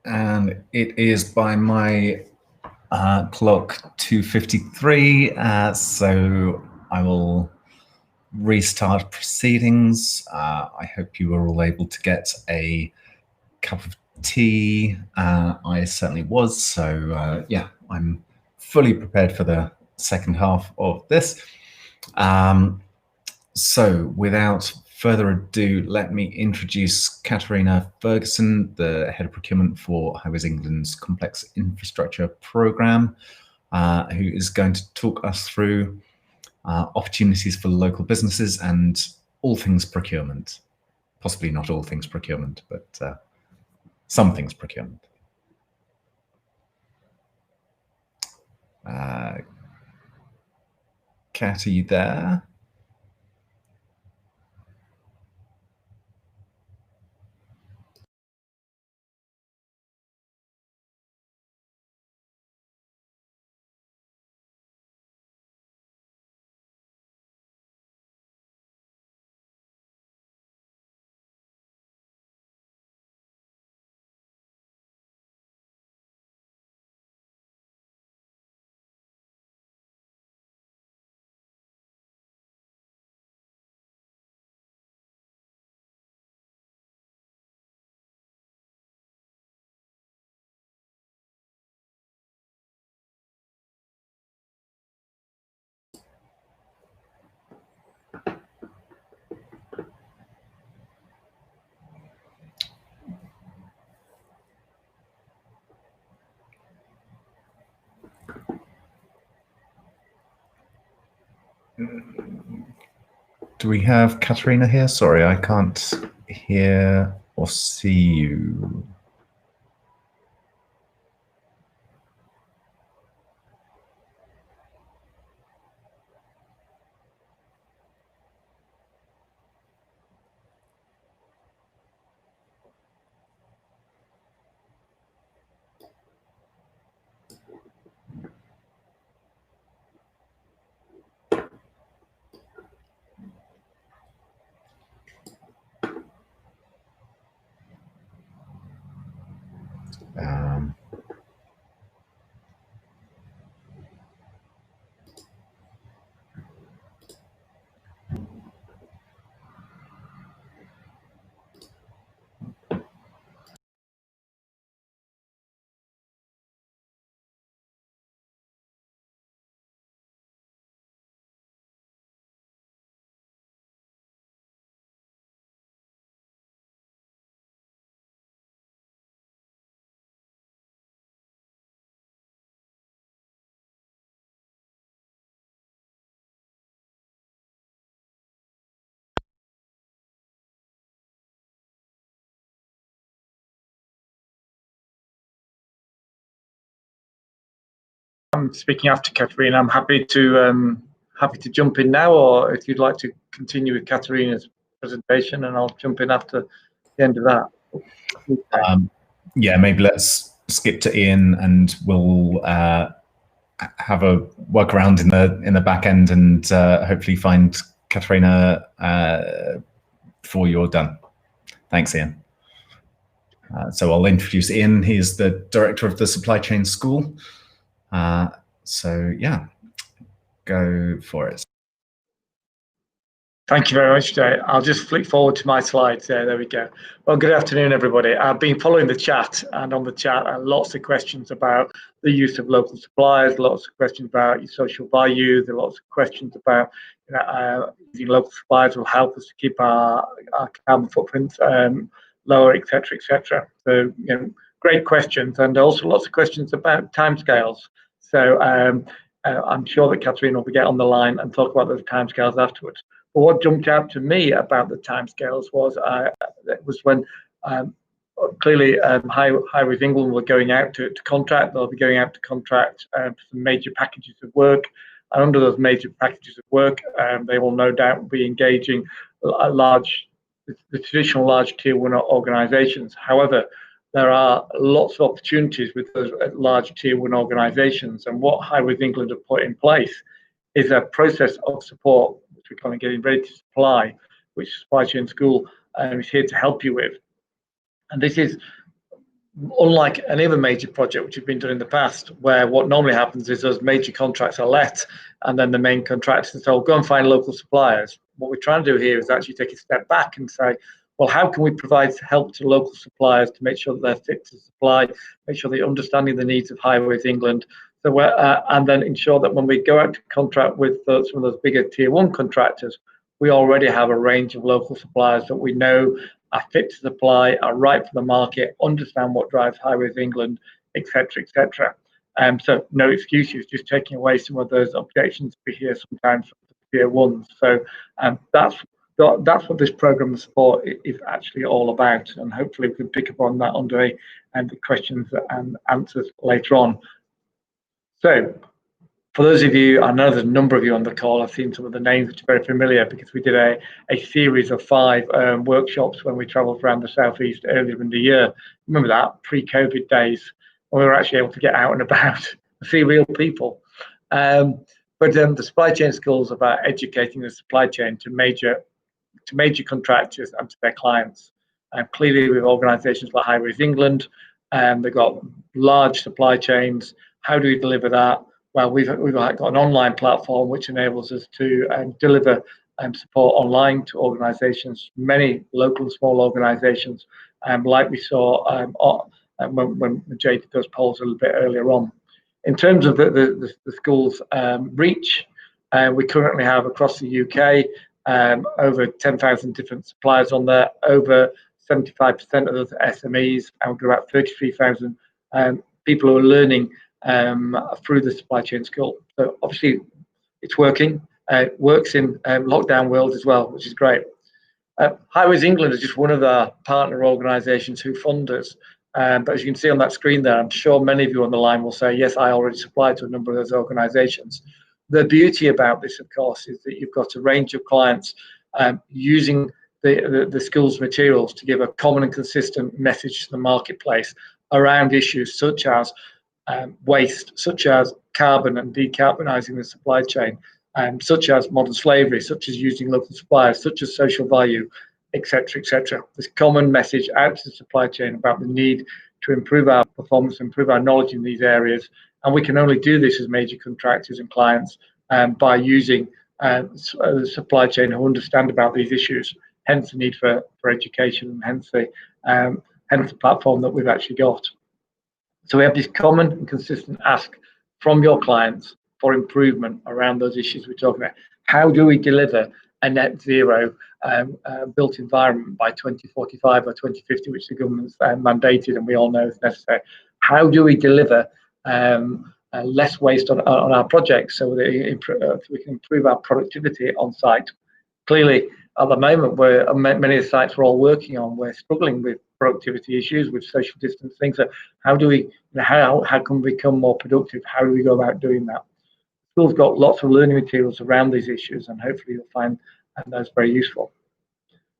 And it is by my clock 2:53, so I will restart proceedings. I hope you were all able to get a cup of tea. I certainly was, so yeah, I'm fully prepared for the second half of this. So without further ado, let me introduce Katharina Ferguson, the Head of Procurement for Highways England's Complex Infrastructure Programme, who is going to talk us through opportunities for local businesses and all things procurement. Possibly not all things procurement, but some things procurement. Kat, are you there? Do we have Katharina here? Sorry, I can't hear or see you. I'm speaking after Katharina. I'm happy to jump in now, or if you'd like to continue with Katharina's presentation, and I'll jump in after the end of that. Yeah, maybe let's skip to Ian, and we'll have a workaround in the back end, and hopefully find Katharina before you're done. Thanks, Ian. So I'll introduce Ian. He's the director of the Supply Chain School. So yeah, go for it. Thank you very much, Jay. I'll just flick forward to my slides there. There we go. Well, good afternoon, everybody. I've been following the chat, and on the chat, lots of questions about the use of local suppliers, lots of questions about your social value. There are lots of questions about using local suppliers will help us to keep our carbon footprint lower, etc., etc. So, great questions, and also lots of questions about timescales. So I'm sure that Katharina will get on the line and talk about those timescales afterwards. But what jumped out to me about the timescales was when clearly Highways England were going out to contract. They'll be going out to contract for some major packages of work, and under those major packages of work, they will no doubt be engaging the traditional large tier 1 organisations. However, there are lots of opportunities with those large tier 1 organisations, and what Highways England have put in place is a process of support, which we're kind of getting ready to supply, which Supply Chain School is here to help you with. And this is unlike any other major project which has been done in the past, where what normally happens is those major contracts are let, and then the main contractors are told, go and find local suppliers. What we're trying to do here is actually take a step back and say, well, how can we provide help to local suppliers to make sure that they're fit to supply, make sure they're understanding the needs of Highways England, so and then ensure that when we go out to contract with some of those bigger tier 1 contractors, we already have a range of local suppliers that we know are fit to supply, are right for the market, understand what drives Highways England, etc., etc. So no excuses, just taking away some of those objections we hear sometimes from the tier 1s. So that's what this program of support is actually all about, and hopefully we can pick up on that under the questions and answers later on. So for those of you, I know there's a number of you on the call, I've seen some of the names which are very familiar because we did a series of 5 workshops when we travelled around the southeast earlier in the year. Remember that, pre-COVID days, when we were actually able to get out and about and see real people. But the supply chain school is about educating the supply chain to major contractors and to their clients. Clearly with organisations like Highways England, they've got large supply chains. How do we deliver that? Well, we've got an online platform which enables us to deliver support online to organisations, many local and small organisations, like we saw when Jay did those polls a little bit earlier on. In terms of the school's reach, we currently have across the UK over 10,000 different suppliers on there, over 75% of those SMEs, and we've got about 33,000 people who are learning through the supply chain school. So obviously it's working. It works in lockdown world as well, which is great. Highways England is just one of our partner organisations who fund us. But as you can see on that screen there, I'm sure many of you on the line will say, yes, I already supply to a number of those organisations. The beauty about this, of course, is that you've got a range of clients using the school's materials to give a common and consistent message to the marketplace around issues such as waste, such as carbon and decarbonising the supply chain, such as modern slavery, such as using local suppliers, such as social value, etc., etc. This common message out to the supply chain about the need to improve our performance, improve our knowledge in these areas, and we can only do this as major contractors and clients by using the supply chain who understand about these issues. Hence the need for education, and hence the platform that we've actually got. So we have this common and consistent ask from your clients for improvement around those issues we're talking about. How do we deliver a net zero built environment by 2045 or 2050, which the government's mandated and we all know is necessary? How do we deliver less waste on our projects so that we can improve our productivity on site? Clearly, at the moment, where many of the sites we're all working on, we're struggling with productivity issues, with social distancing. So how do we, how can we become more productive? How do we go about doing that? School's got lots of learning materials around these issues, and hopefully you'll find those very useful.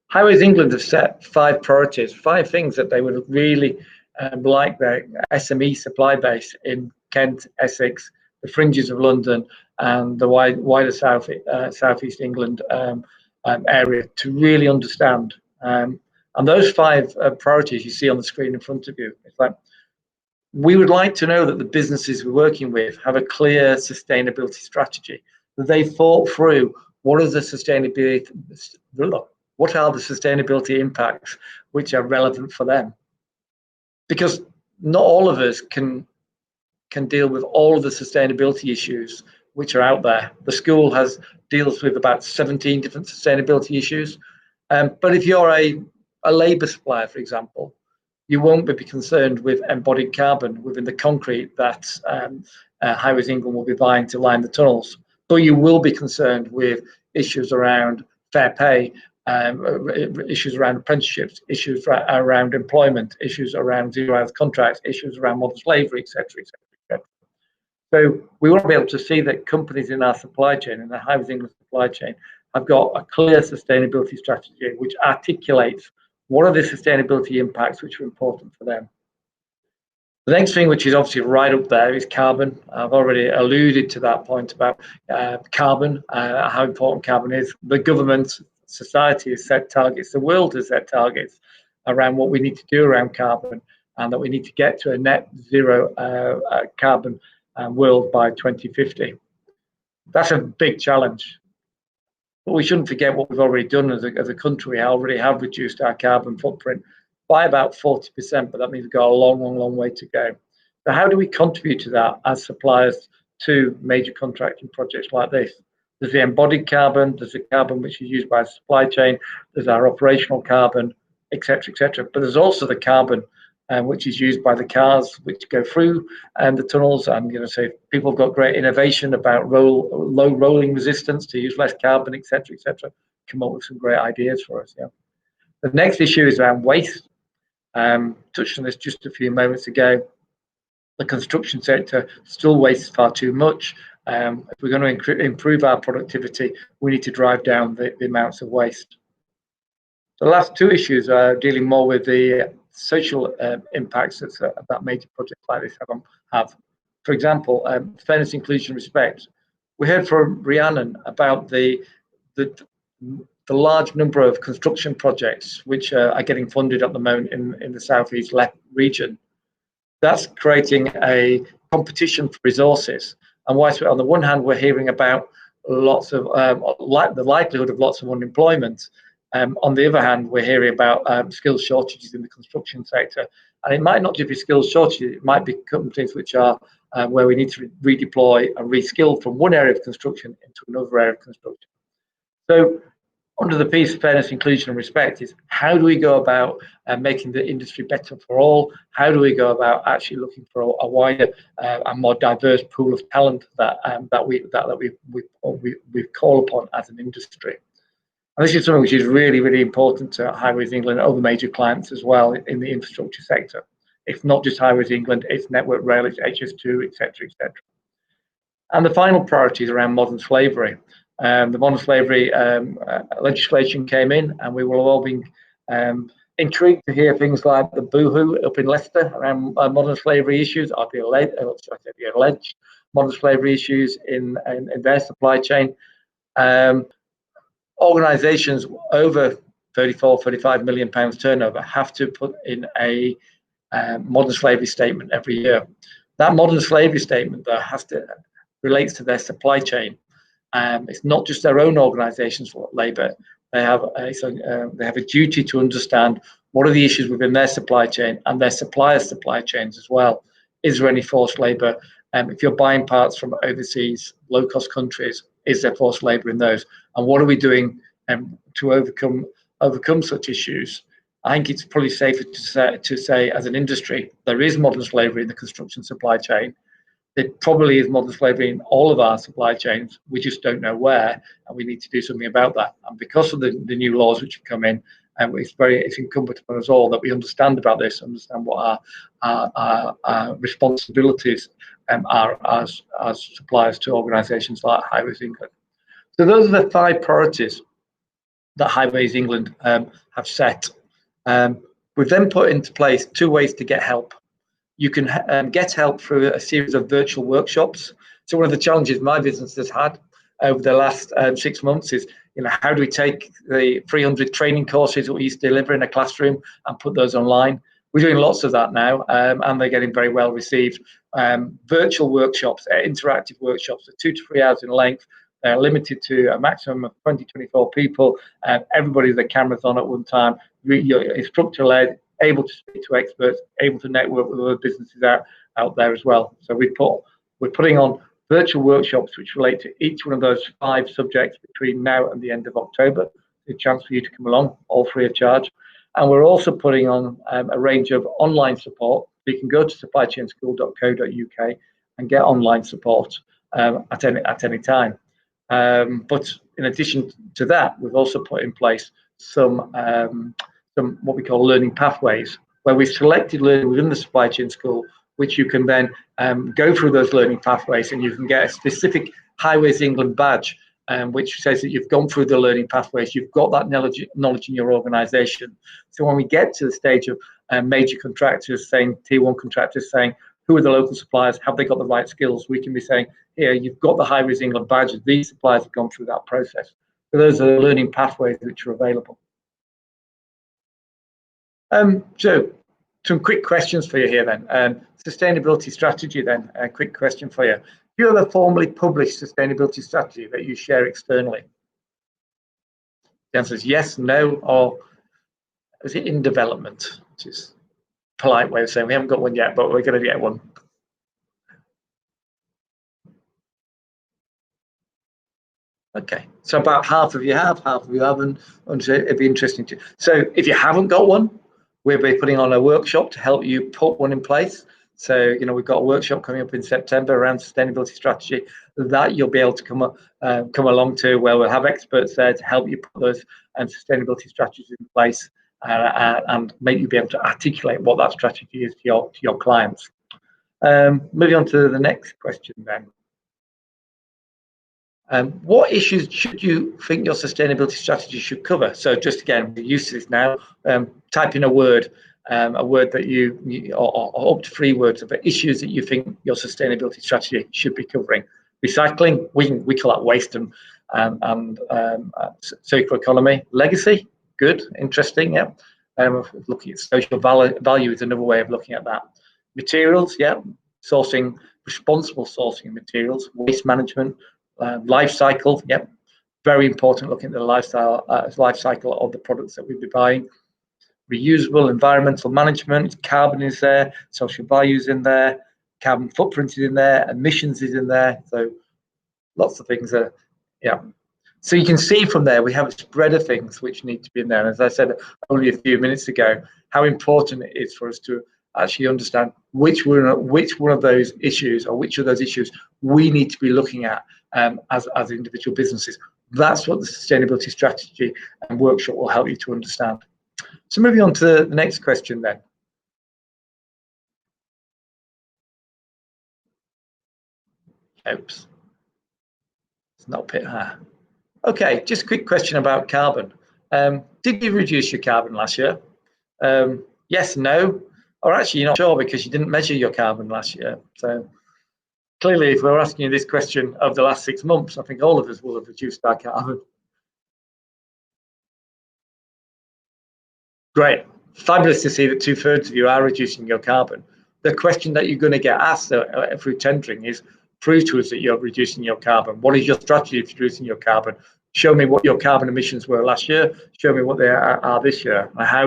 Highways England have set 5 priorities, 5 things that they would really like their SME supply base in Kent, Essex, the fringes of London, and the wider southeast England area to really understand. And those 5 priorities you see on the screen in front of you, it's like, we would like to know that the businesses we're working with have a clear sustainability strategy, that they've thought through what are the sustainability impacts which are relevant for them. Because not all of us can deal with all of the sustainability issues which are out there. The school deals with about 17 different sustainability issues. But if you're a labour supplier, for example, you won't be concerned with embodied carbon within the concrete that Highways England will be buying to line the tunnels. But you will be concerned with issues around fair pay, issues around apprenticeships, issues around employment, issues around zero-hours contracts, issues around modern slavery, etc., etc., etc. So we want to be able to see that companies in our supply chain, in the Highways England supply chain, have got a clear sustainability strategy which articulates what are the sustainability impacts which are important for them. The next thing, which is obviously right up there, is carbon. I've already alluded to that point about carbon, how important carbon is. The government, society has set targets, the world has set targets around what we need to do around carbon. and that we need to get to a net zero carbon world by 2050. That's a big challenge. But we shouldn't forget what we've already done as a country. We already have reduced our carbon footprint by about 40%, but that means we've got a long way to go. So how do we contribute to that as suppliers to major contracting projects like this? There's the embodied carbon, there's the carbon which is used by the supply chain, there's our operational carbon, etc., etc. But there's also the carbon which is used by the cars which go through the tunnels. And so people have got great innovation about low rolling resistance to use less carbon, etc., etc. Come up with some great ideas for us. Yeah. The next issue is around waste. Touched on this just a few moments ago. The construction sector still wastes far too much. If we're going to improve our productivity, we need to drive down the amounts of waste. The last two issues are dealing more with the social impacts that major projects like this have. For example, fairness, inclusion, respect. We heard from Rhiannon about the large number of construction projects which are getting funded at the moment in the Southeast region. That's creating a competition for resources. And whilst on the one hand we're hearing about lots of the likelihood of lots of unemployment, on the other hand we're hearing about skills shortages in the construction sector. And it might not just be skills shortages; it might be companies which are where we need to redeploy and reskill from one area of construction into another area of construction. So, under the piece of fairness, inclusion, and respect is how do we go about making the industry better for all? How do we go about actually looking for a wider and more diverse pool of talent that we call upon as an industry? And this is something which is really important to Highways England and other major clients as well in the infrastructure sector. It's not just Highways England; it's Network Rail, it's HS2, etc., etc. And the final priority is around modern slavery. The modern slavery legislation came in, and we will have all been intrigued to hear things like the boohoo up in Leicester around modern slavery issues, or the alleged modern slavery issues in their supply chain. Organisations over 35 million pounds turnover have to put in a modern slavery statement every year. That modern slavery statement, though, relates to their supply chain. It's not just their own organisations for labour. They have a duty to understand what are the issues within their supply chain and their suppliers' supply chains as well. Is there any forced labour? If you're buying parts from overseas, low-cost countries, is there forced labour in those? And what are we doing to overcome such issues? I think it's probably safer to say as an industry, there is modern slavery in the construction supply chain. There probably is modern slavery in all of our supply chains. We just don't know where, and we need to do something about that. And because of the new laws which have come in, it's incumbent upon us all that we understand about this, understand what our responsibilities are as suppliers to organisations like Highways England. So those are the 5 priorities that Highways England have set. We've then put into place 2 ways to get help. You can get help through a series of virtual workshops. So one of the challenges my business has had over the last 6 months is, how do we take the 300 training courses that we used to deliver in a classroom and put those online? We're doing lots of that now, and they're getting very well received. Virtual workshops, interactive workshops, are 2 to 3 hours in length. They're limited to a maximum of 24 people. Everybody with their cameras on at one time. You're instructor-led, able to speak to experts, able to network with other businesses out there as well. So we're putting on virtual workshops which relate to each one of those 5 subjects between now and the end of October. It's a chance for you to come along, all free of charge. And we're also putting on a range of online support. You can go to supplychainschool.co.uk and get online support at any time. But in addition to that, we've also put in place some what we call learning pathways, where we've selected learning within the supply chain school, which you can then go through those learning pathways, and you can get a specific Highways England badge, which says that you've gone through the learning pathways, you've got that knowledge in your organisation. So when we get to the stage of major contractors saying, Tier 1 contractors saying, who are the local suppliers, have they got the right skills? We can be saying, here, you've got the Highways England badge, these suppliers have gone through that process. So those are the learning pathways which are available. So some quick questions for you here then. Sustainability strategy then, a quick question for you. Do you have a formally published sustainability strategy that you share externally? The answer is yes, no, or is it in development? Which is a polite way of saying we haven't got one yet, but we're going to get one. Okay, so about half of you have, half of you haven't. It'd be interesting to. So if you haven't got one, we'll be putting on a workshop to help you put one in place. So, you know, we've got a workshop coming up in September around sustainability strategy that you'll be able to come along to, where we'll have experts there to help you put those sustainability strategies in place and make you be able to articulate what that strategy is to your clients. Moving on to the next question then. What issues should you think your sustainability strategy should cover? So just again, we're used to this now. Type in a word that you or up to 3 words of issues that you think your sustainability strategy should be covering. Recycling, we call that waste and circular economy. Legacy, good, interesting, yeah. Looking at social value is another way of looking at that. Materials, yeah, sourcing, responsible sourcing of materials. Waste management. Life cycle, yep, very important looking at the life cycle of the products that we'll be buying. Reusable environmental management, carbon is there, social values in there, carbon footprint is in there, emissions is in there, so lots of things there, yeah. So you can see from there we have a spread of things which need to be in there. And as I said only a few minutes ago, how important it is for us to actually understand which one of those issues or which of those issues we need to be looking at as individual businesses. That's what the sustainability strategy and workshop will help you to understand. So moving on to the next question then. Oops, it's not a bit high. Okay, just a quick question about carbon. Did you reduce your carbon last year? Yes, no, or actually you're not sure because you didn't measure your carbon last year. So clearly, if we're asking you this question over the last 6 months, I think all of us will have reduced our carbon. Great, fabulous to see that 2/3 of you are reducing your carbon. The question that you're going to get asked through tendering is, prove to us that you're reducing your carbon. What is your strategy for reducing your carbon? Show me what your carbon emissions were last year. Show me what they are this year. And how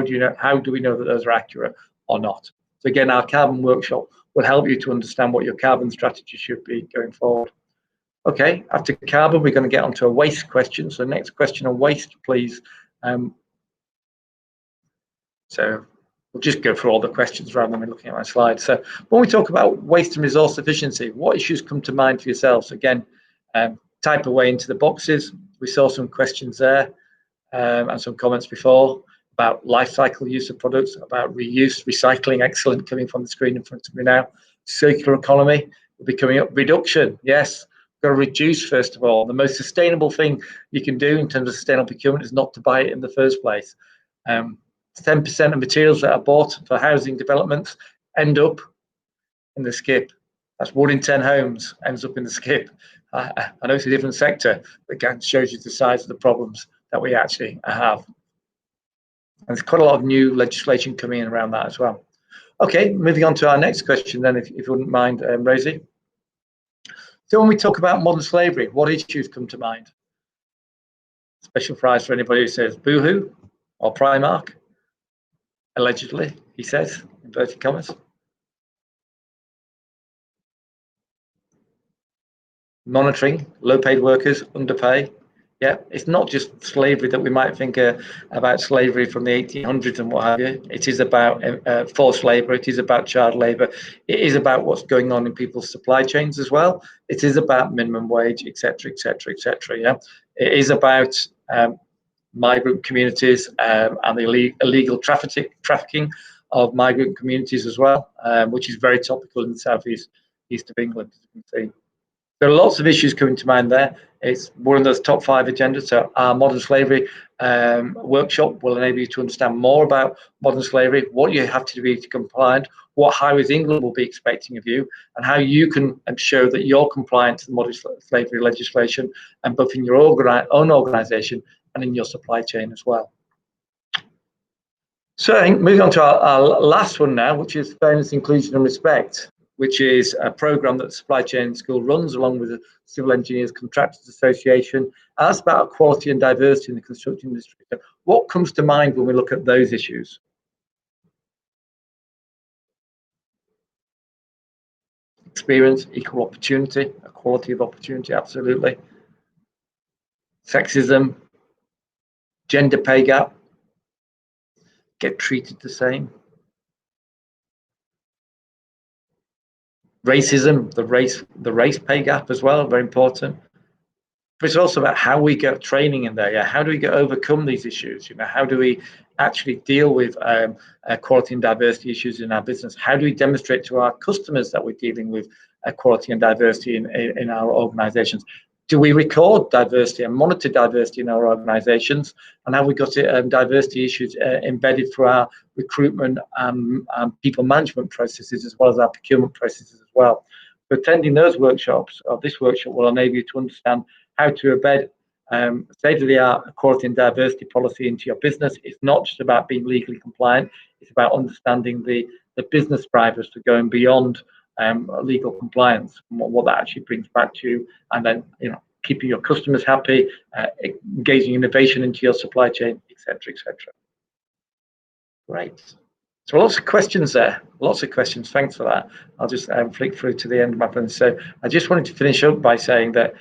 do we know that those are accurate or not? So again, our carbon workshop will help you to understand what your carbon strategy should be going forward. Okay, after carbon, we're going to get onto a waste question. So next question on waste, please. So we'll just go through all the questions rather than me looking at my slides. So when we talk about waste and resource efficiency, what issues come to mind for yourselves? Again, type away into the boxes. We saw some questions there and some comments before about life cycle use of products, about reuse, recycling, excellent, coming from the screen in front of me now. Circular economy will be coming up. Reduction, yes, got to reduce first of all. The most sustainable thing you can do in terms of sustainable procurement is not to buy it in the first place. 10% of materials that are bought for housing developments end up in the skip. That's 1 in 10 homes ends up in the skip. I know it's a different sector, but again, shows you the size of the problems that we actually have. And there's quite a lot of new legislation coming in around that as well. Okay, moving on to our next question then, if you wouldn't mind, Rosie. So when we talk about modern slavery, what issues come to mind? Special prize for anybody who says boohoo or Primark. Allegedly, he says, inverted commas. Monitoring, low-paid workers, underpay. Yeah, it's not just slavery that we might think about slavery from the 1800s and what have you. It is about forced labour. It is about child labour. It is about what's going on in people's supply chains as well. It is about minimum wage, etc., etc., etc. Yeah, it is about migrant communities and the illegal trafficking of migrant communities as well, which is very topical in the southeast of England, as you can see. There are lots of issues coming to mind there. It's one of those top 5 agendas. So our modern slavery workshop will enable you to understand more about modern slavery, what you have to be to compliant, what Highways England will be expecting of you, and how you can show that you're compliant to the modern slavery legislation, and both in your own organisation and in your supply chain as well. So I think moving on to our last one now, which is Fairness, Inclusion and Respect, which is a program that the Supply Chain School runs along with the Civil Engineers Contractors Association. And that's about equality and diversity in the construction industry. So what comes to mind when we look at those issues? Experience, equal opportunity, equality of opportunity, absolutely. Sexism, gender pay gap, get treated the same. Racism, the race pay gap as well, very important. But it's also about how we get training in there. Yeah, how do we overcome these issues? You know, how do we actually deal with equality and diversity issues in our business? How do we demonstrate to our customers that we're dealing with equality and diversity in our organisations? Do we record diversity and monitor diversity in our organisations? And have we got diversity issues embedded for our recruitment and people management processes, as well as our procurement processes as well? So attending those workshops, or this workshop, will enable you to understand how to embed state-of-the-art equality and diversity policy into your business. It's not just about being legally compliant, it's about understanding the business drivers for going beyond legal compliance and what that actually brings back to you, and then, you know, keeping your customers happy, engaging innovation into your supply chain, etc., etc. Great. So lots of questions there, lots of questions. Thanks for that. I'll just flick through to the end of my presentation. So I just wanted to finish up by saying that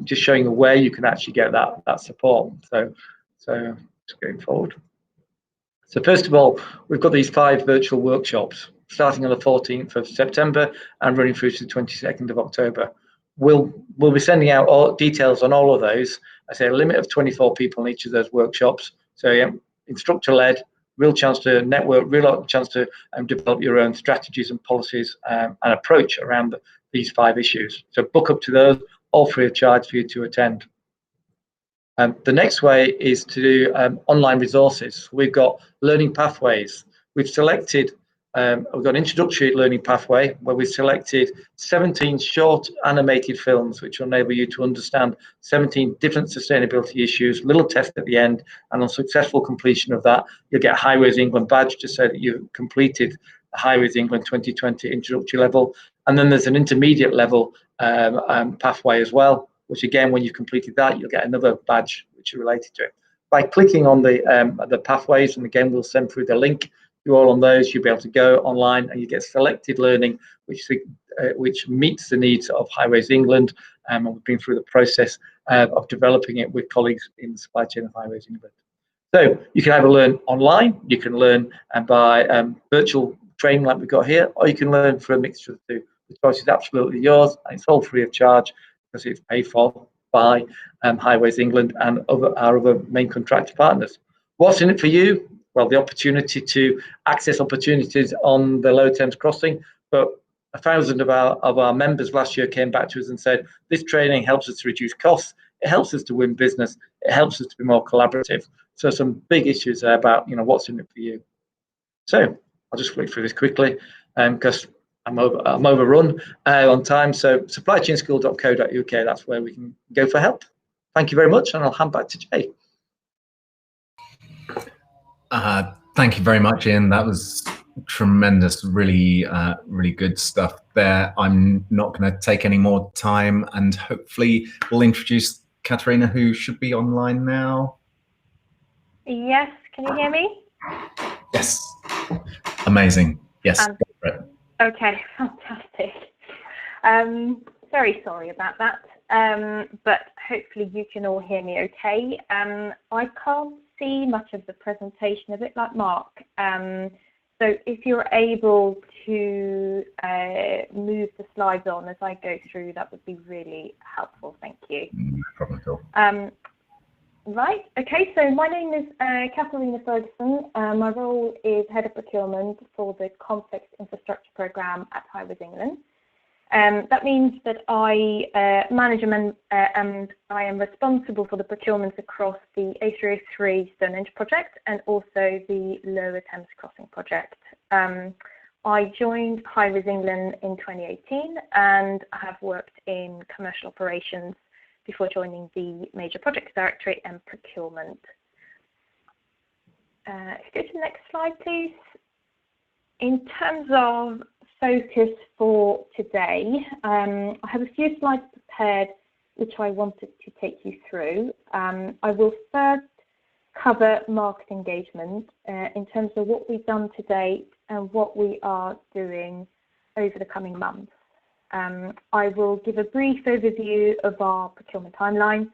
just showing you where you can actually get that support. So just going forward. So first of all, we've got these 5 virtual workshops starting on the 14th of September and running through to the 22nd of October. We'll be sending out all details on all of those. I say a limit of 24 people in each of those workshops. So yeah, instructor-led, real chance to network, real chance to develop your own strategies and policies and approach around these 5 issues. So book up to those, all free of charge for you to attend. The next way is to do online resources. We've got learning pathways. We've selected, we've got an introductory learning pathway where we've selected 17 short animated films, which will enable you to understand 17 different sustainability issues, little test at the end, and on successful completion of that, you'll get a Highways England badge to say that you've completed the Highways England 2020 introductory level. And then there's an intermediate level pathway as well, which again, when you've completed that, you'll get another badge which is related to it. By clicking on the pathways, and again, we'll send through the link, you all on those, you'll be able to go online and you get selected learning, which meets the needs of Highways England. And we've been through the process of developing it with colleagues in the supply chain of Highways England. So you can either learn online, you can learn by virtual training like we've got here, or you can learn for a mixture of the two. The choice is absolutely yours, and it's all free of charge because it's paid for by Highways England and our other main contractor partners. What's in it for you? Well, the opportunity to access opportunities on the Lower Thames crossing. But 1,000 of our members last year came back to us and said, this training helps us to reduce costs, it helps us to win business, it helps us to be more collaborative. So some big issues there about, you know, what's in it for you. So I'll just flick through this quickly because I'm overrun on time. So supplychainschool.co.uk, that's where we can go for help. Thank you very much, and I'll hand back to Jay. Thank you very much, Ian. That was tremendous, really good stuff there. I'm not going to take any more time, and hopefully we'll introduce Katharina, who should be online now. Yes, can you hear me? Yes, amazing. Yes. Okay, fantastic. Very sorry about that, but hopefully you can all hear me okay. I can't see much of the presentation, a bit like Mark. So if you're able to move the slides on as I go through, that would be really helpful. Thank you. No problem at all. Right, okay, so my name is Katharina Ferguson. My role is Head of Procurement for the Complex Infrastructure Programme at Highways England. That means that I manage and I am responsible for the procurements across the A303 Stonehenge project and also the Lower Thames Crossing project. I joined Highways England in 2018 and I have worked in commercial operations before joining the Major Projects Directorate and Procurement. If you go to the next slide, please. In terms of focus for today, I have a few slides prepared which I wanted to take you through. I will first cover market engagement in terms of what we've done to date and what we are doing over the coming months. I will give a brief overview of our procurement timeline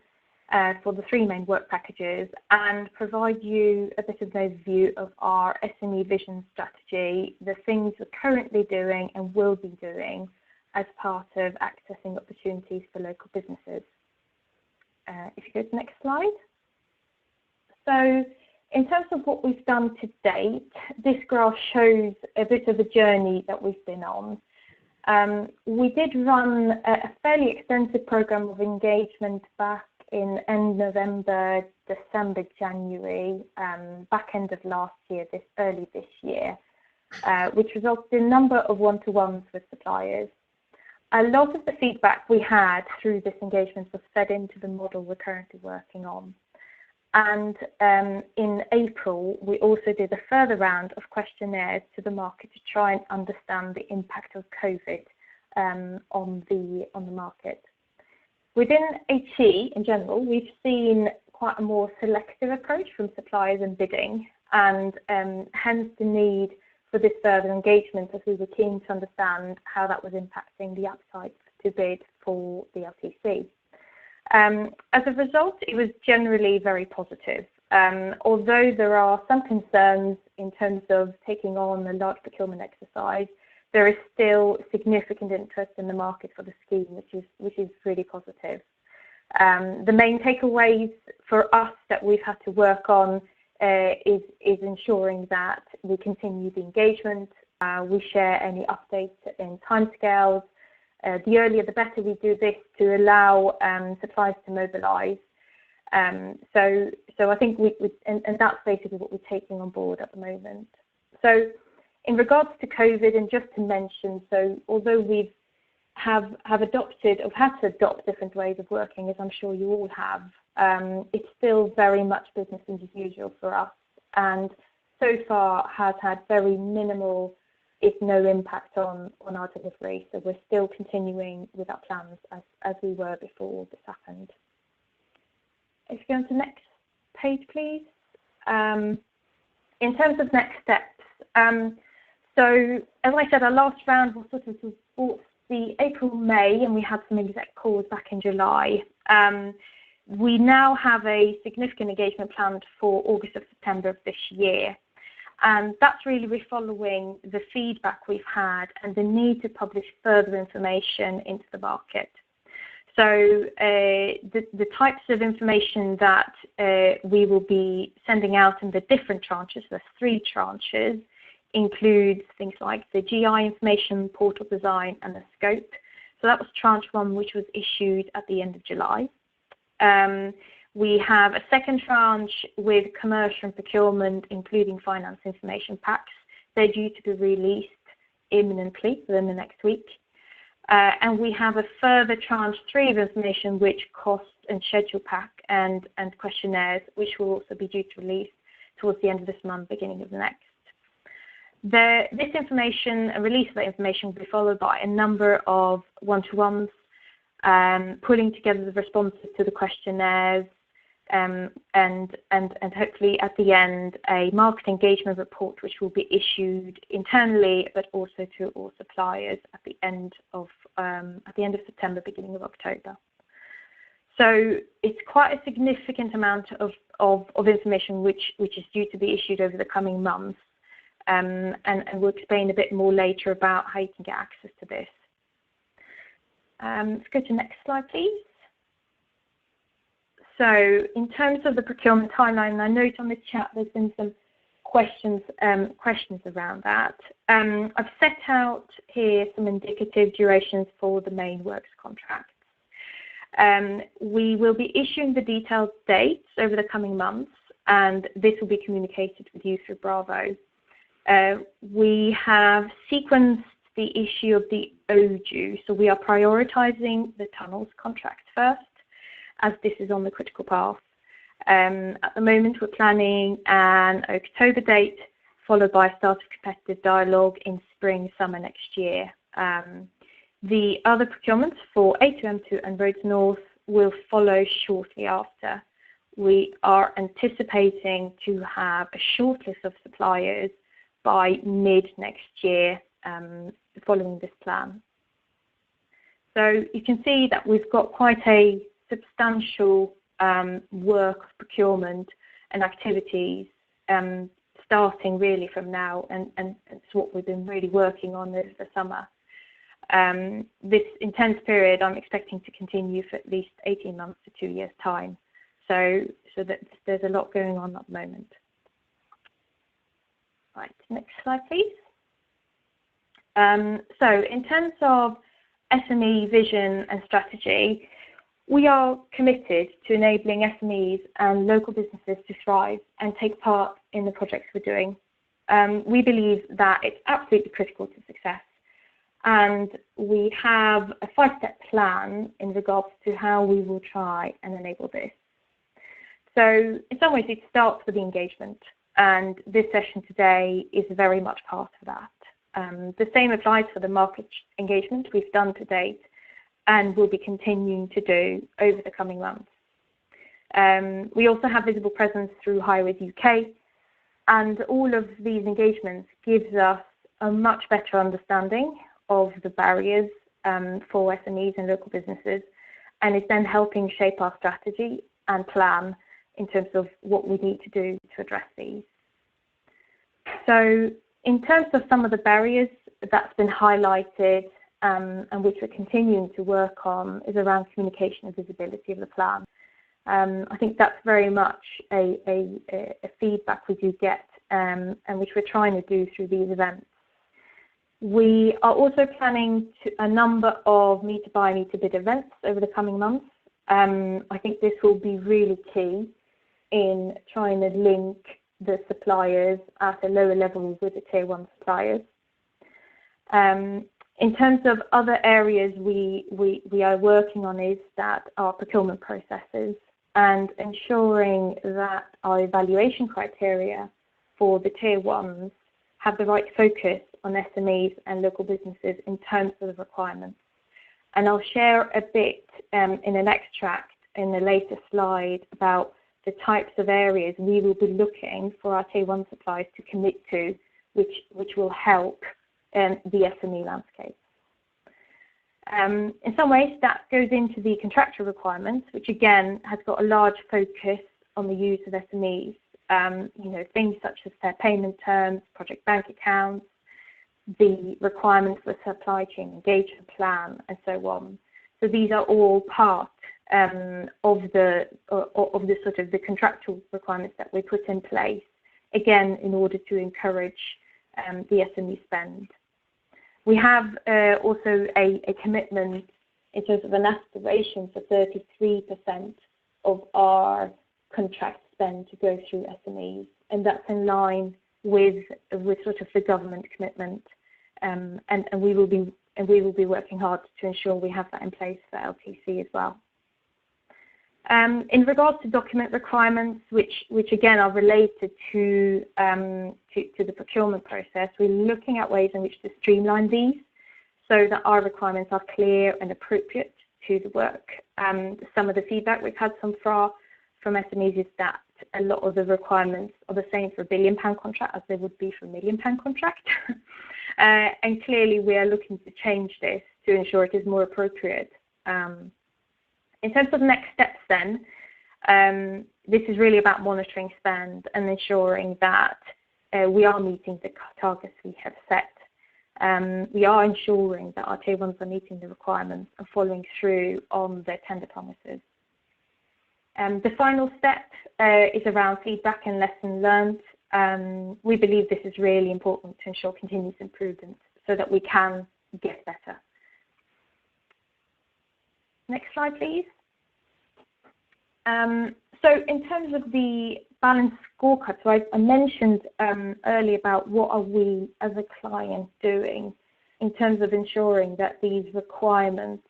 for the 3 main work packages and provide you a bit of an overview of our Sme Vision strategy, the things we're currently doing and will be doing as part of accessing opportunities for local businesses. If you go to the next slide. So in terms of what we've done to date, this graph shows a bit of a journey that we've been on. We did run a fairly extensive program of engagement back in end November, December, January, back end of last year, early this year, which resulted in a number of one-to-ones with suppliers. A lot of the feedback we had through this engagement was fed into the model we're currently working on. And in April, we also did a further round of questionnaires to the market to try and understand the impact of COVID on the market. Within HE in general, we've seen quite a more selective approach from suppliers in bidding, and hence the need for this further engagement, as we were keen to understand how that was impacting the appetite to bid for the LTC. As a result, it was generally very positive. Although there are some concerns in terms of taking on a large procurement exercise, there is still significant interest in the market for the scheme, which is really positive. The main takeaways for us that we've had to work on is ensuring that we continue the engagement, we share any updates in timescales. The earlier the better we do this to allow suppliers to mobilise. So I think and that's basically what we're taking on board at the moment. So in regards to COVID, and just to mention, so although we have adopted or had to adopt different ways of working, as I'm sure you all have, it's still very much business as usual for us, and so far has had very minimal, if no impact on our delivery. So we're still continuing with our plans as we were before this happened. If you go on to the next page, please. In terms of next steps, so as I said, our last round was sort of towards the April-May, and we had some exec calls back in July. We now have a significant engagement planned for August or September of this year. And that's really following the feedback we've had and the need to publish further information into the market. So the types of information that we will be sending out in the different tranches, there's 3 tranches, includes things like the GI information, portal design, and the scope. So that was tranche 1, which was issued at the end of July. We have a second tranche with commercial and procurement, including finance information packs. They're due to be released imminently within the next week. And we have a further tranche 3 of information, which cost and schedule pack and questionnaires, which will also be due to release towards the end of this month, beginning of the next. This information, a release of that information, will be followed by a number of one-to-ones, pulling together the responses to the questionnaires, and hopefully at the end a market engagement report, which will be issued internally, but also to all suppliers at the end of September, beginning of October. So it's quite a significant amount of information which is due to be issued over the coming months. And we'll explain a bit more later about how you can get access to this. Let's go to the next slide, please. So in terms of the procurement timeline, I note on the chat there's been some questions around that. I've set out here some indicative durations for the main works contracts. We will be issuing the detailed dates over the coming months, and this will be communicated with you through Bravo. We have sequenced the issue of the ODU, so we are prioritising the tunnels contract first, as this is on the critical path. At the moment, we're planning an October date, followed by a start of competitive dialogue in spring, summer next year. The other procurements for A2, M2 and Roads North will follow shortly after. We are anticipating to have a shortlist of suppliers by mid next year, following this plan. So you can see that we've got quite a substantial work of procurement and activities starting really from now, and it's what we've been really working on over the summer. This intense period I'm expecting to continue for at least 18 months to 2 years' time. So that there's a lot going on at the moment. Right, next slide, please. So in terms of SME vision and strategy, we are committed to enabling SMEs and local businesses to thrive and take part in the projects we're doing. We believe that it's absolutely critical to success, and we have a 5-step plan in regards to how we will try and enable this. So in some ways it starts with the engagement, and this session today is very much part of that. The same applies for the market engagement we've done to date and will be continuing to do over the coming months. We also have visible presence through Highways UK, and all of these engagements gives us a much better understanding of the barriers for SMEs and local businesses, and is then helping shape our strategy and plan in terms of what we need to do to address these. So in terms of some of the barriers that's been highlighted and which we're continuing to work on is around communication and visibility of the plan. I think that's very much a feedback we do get and which we're trying to do through these events. We are also planning a number of meet-to-buy, meet-to-bid events over the coming months. I think this will be really key in trying to link the suppliers at a lower level with the Tier 1 suppliers. In terms of other areas we are working on is that our procurement processes and ensuring that our evaluation criteria for the Tier 1s have the right focus on SMEs and local businesses in terms of the requirements. And I'll share a bit in an extract in a later slide about the types of areas we will be looking for our Tier 1 suppliers to commit to, which will help the SME landscape. In some ways, that goes into the contractual requirements, which again has got a large focus on the use of SMEs. You know, things such as fair payment terms, project bank accounts, the requirements for supply chain engagement plan, and so on. So these are all part of the sort of the contractual requirements that we put in place, again, in order to encourage the SME spend. We have also a commitment in terms of an aspiration for 33% of our contract spend to go through SMEs, and that's in line with sort of the government commitment, and we will be working hard to ensure we have that in place for LTC as well. In regards to document requirements, which again are related to the procurement process, we're looking at ways in which to streamline these so that our requirements are clear and appropriate to the work. Some of the feedback we've had from SMEs is that a lot of the requirements are the same for a £1 billion contract as they would be for a £1 million contract. And clearly we are looking to change this to ensure it is more appropriate. In terms of next steps then, this is really about monitoring spend and ensuring that we are meeting the targets we have set. We are ensuring that our Tier 1s are meeting the requirements and following through on their tender promises. The final step is around feedback and lessons learned. We believe this is really important to ensure continuous improvement so that we can get better. Next slide, please. So in terms of the balanced scorecard, so I mentioned earlier about what are we as a client doing in terms of ensuring that these requirements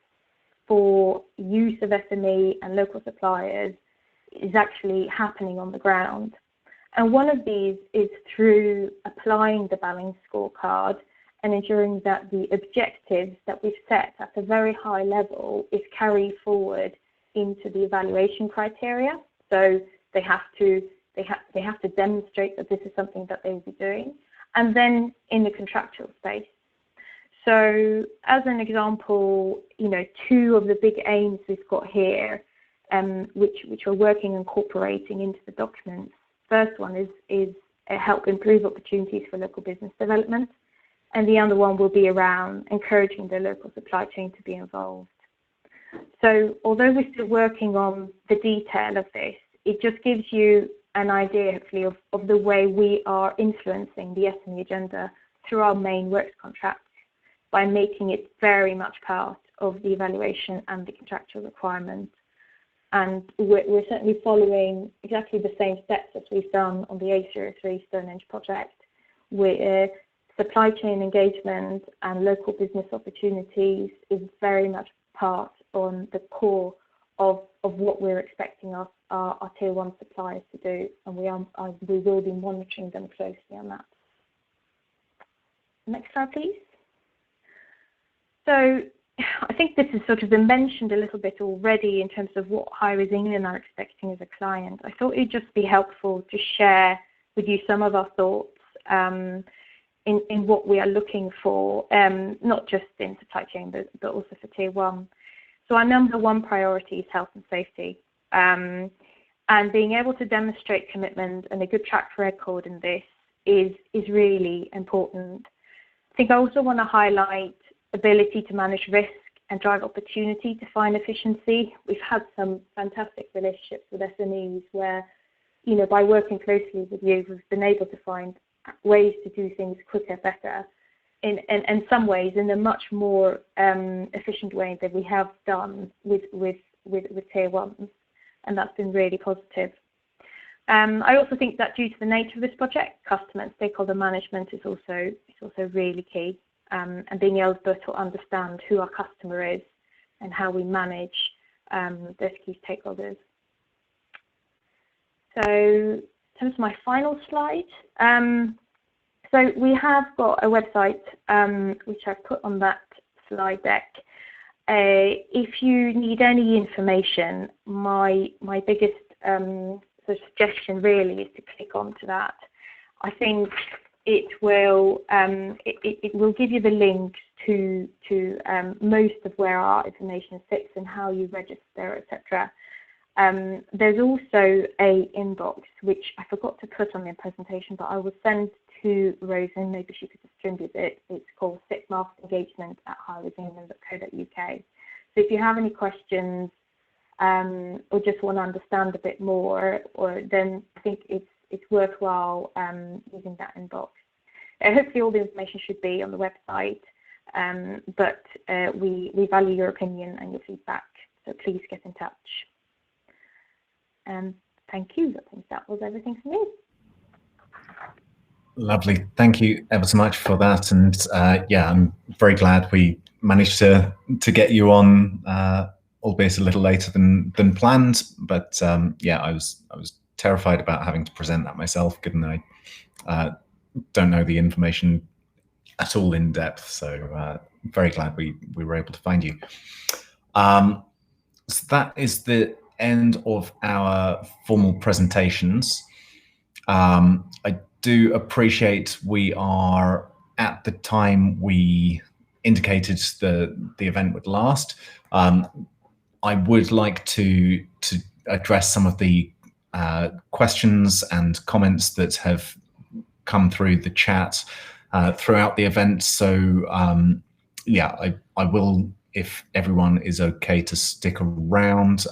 for use of SME and local suppliers is actually happening on the ground. And one of these is through applying the balanced scorecard and ensuring that the objectives that we've set at a very high level is carried forward into the evaluation criteria. So they have to demonstrate that this is something that they will be doing. And then in the contractual space. So as an example, you know, two of the big aims we've got here, which we're working on incorporating into the documents. First one is help improve opportunities for local business development, and the other one will be around encouraging the local supply chain to be involved. So although we're still working on the detail of this, it just gives you an idea, hopefully, of the way we are influencing the SME agenda through our main works contracts by making it very much part of the evaluation and the contractual requirements. And we're certainly following exactly the same steps as we've done on the A03 Stonehenge project, where supply chain engagement and local business opportunities is very much part on the core of what we're expecting our tier 1 suppliers to do, and we will be monitoring them closely on that. Next slide, please. So I think this has sort of been mentioned a little bit already in terms of what Highways England are expecting as a client. I thought it'd just be helpful to share with you some of our thoughts in what we are looking for, not just in supply chain, but also for tier 1. So our number 1 priority is health and safety. And being able to demonstrate commitment and a good track record in this is really important. I think I also want to highlight ability to manage risk and drive opportunity to find efficiency. We've had some fantastic relationships with SMEs where, you know, by working closely with you, we've been able to find ways to do things quicker, better, in some ways in a much more efficient way than we have done with tier 1s, and that's been really positive. I also think that due to the nature of this project, customer and stakeholder management is also really key. And being able to understand who our customer is and how we manage those key stakeholders. So in terms of my final slide, so we have got a website which I've put on that slide deck. If you need any information, my biggest suggestion really is to click onto that. I think it will give you the links to most of where our information sits and how you register, etc. There's also a inbox which I forgot to put on the presentation, but I will send to Rosen. Maybe she could distribute it. It's called sitmarketengagement@highwaysengland.co.uk. So if you have any questions or just want to understand a bit more, then I think it's worthwhile using that inbox. Hopefully all the information should be on the website, but we value your opinion and your feedback, so please get in touch. Thank you. I think that was everything for me. Lovely. Thank you ever so much for that. And yeah, I'm very glad we managed to get you on, albeit a little later than planned. But yeah, I was terrified about having to present that myself, given that I don't know the information at all in depth. So very glad we were able to find you. So that is the end of our formal presentations. I do appreciate we are at the time we indicated the event would last. I would like to address some of the questions and comments that have come through the chat throughout the event. So yeah, I will, if everyone is okay to stick around,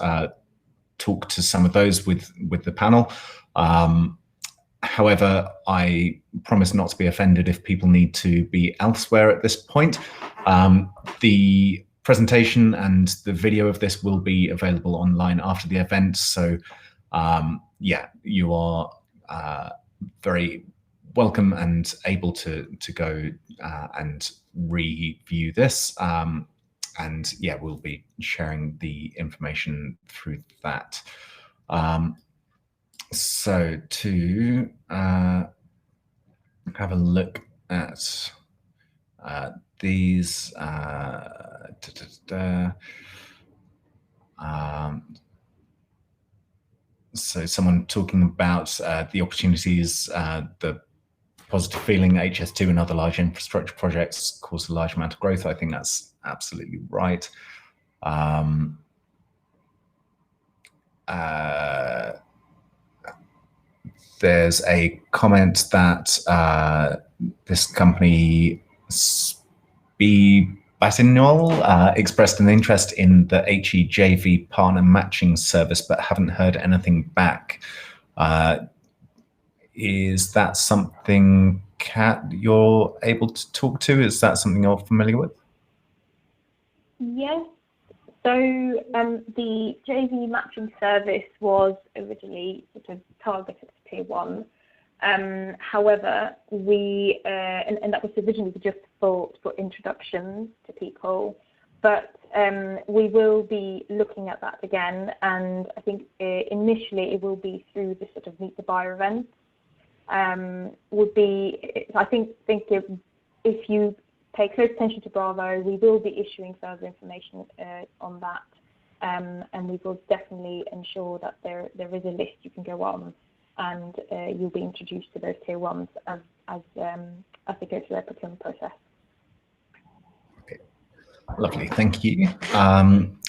talk to some of those with the panel. However, I promise not to be offended if people need to be elsewhere at this point. The presentation and the video of this will be available online after the event. So yeah, you are very welcome and able to go and review this. And yeah, we'll be sharing the information through that. So to have a look at these, so someone talking about the opportunities, the positive feeling HS2 and other large infrastructure projects cause a large amount of growth. I think that's absolutely right. There's a comment that this company, Sme Vision, expressed an interest in the HEJV partner matching service, but haven't heard anything back. Is that something, Kat, you're able to talk to? Is that something you're familiar with? Yes. So the JV matching service was originally sort of targeted for Tier 1. However, we, and that was originally just for introductions to people, but we will be looking at that again, and I think initially it will be through the sort of Meet the Buyer event. Would be, I think if you pay close attention to Bravo, we will be issuing further information on that, and we will definitely ensure that there is a list you can go on, and you'll be introduced to those Tier 1s as they go through their procurement process. Okay, lovely, thank you.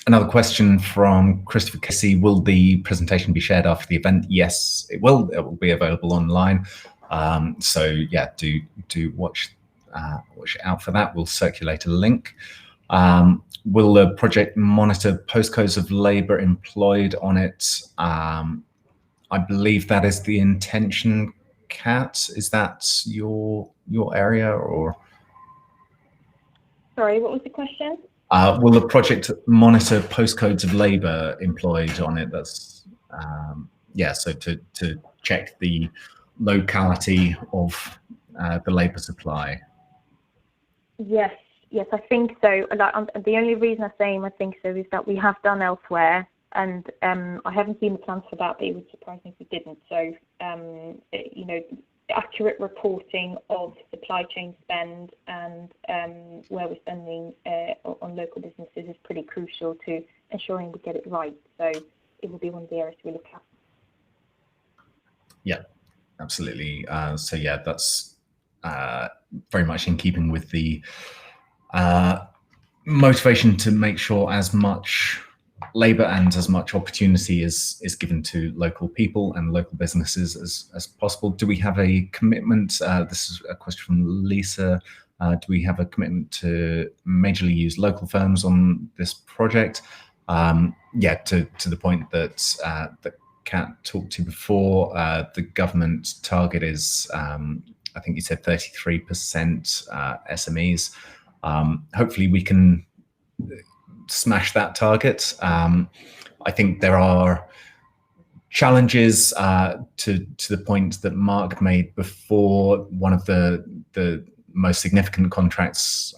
Another question from Christopher Casey: will the presentation be shared after the event? Yes, it will. It will be available online. So yeah, do watch out for that. We'll circulate a link. Will the project monitor postcodes of labour employed on it? I believe that is the intention, Kat. Is that your area, or? Sorry, what was the question? Will the project monitor postcodes of labour employed on it? That's yeah. So to check the locality of the labour supply. Yes, I think so. The only reason I'm saying I think so is that we have done elsewhere, and I haven't seen the plans for that, but it would surprise me if we didn't. So, you know, accurate reporting of supply chain spend and where we're spending on local businesses is pretty crucial to ensuring we get it right. So it will be one of the areas we look at. Yeah, absolutely. So yeah, that's very much in keeping with the motivation to make sure as much labour and as much opportunity is given to local people and local businesses as possible. Do we have a commitment? This is a question from Lisa. Do we have a commitment to majorly use local firms on this project? Yeah, to the point that that Kat talked to before, the government target is, I think you said 33% SMEs. Hopefully we can smash that target. I think there are challenges to the point that Mark made before. One of the most significant contracts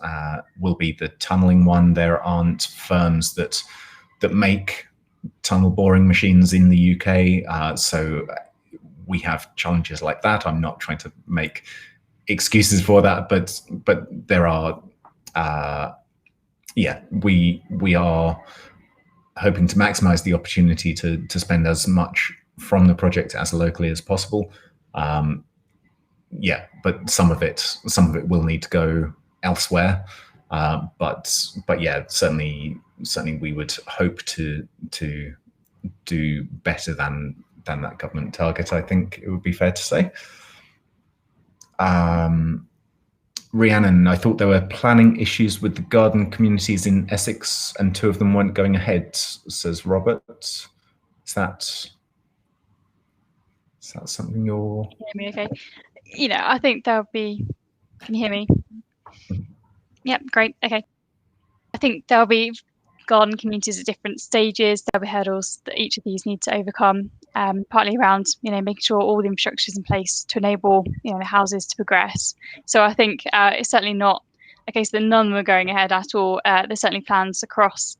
will be the tunneling one. There aren't firms that make tunnel boring machines in the UK, so we have challenges like that. I'm not trying to make excuses for that, but there are. Yeah, we are hoping to maximize the opportunity to spend as much from the project as locally as possible. Yeah, but some of it will need to go elsewhere. But yeah, certainly we would hope to do better than that government target. I think it would be fair to say. Rhiannon, I thought there were planning issues with the garden communities in Essex and 2 of them weren't going ahead, says Robert. Is that something you're... Can you hear me okay? You know, I think there'll be... Can you hear me? Yep, great, okay. I think there'll be garden communities at different stages. There'll be hurdles that each of these need to overcome, partly around, you know, making sure all the infrastructure is in place to enable, you know, the houses to progress. So I think it's certainly not a case that none of them are going ahead at all. There's certainly plans across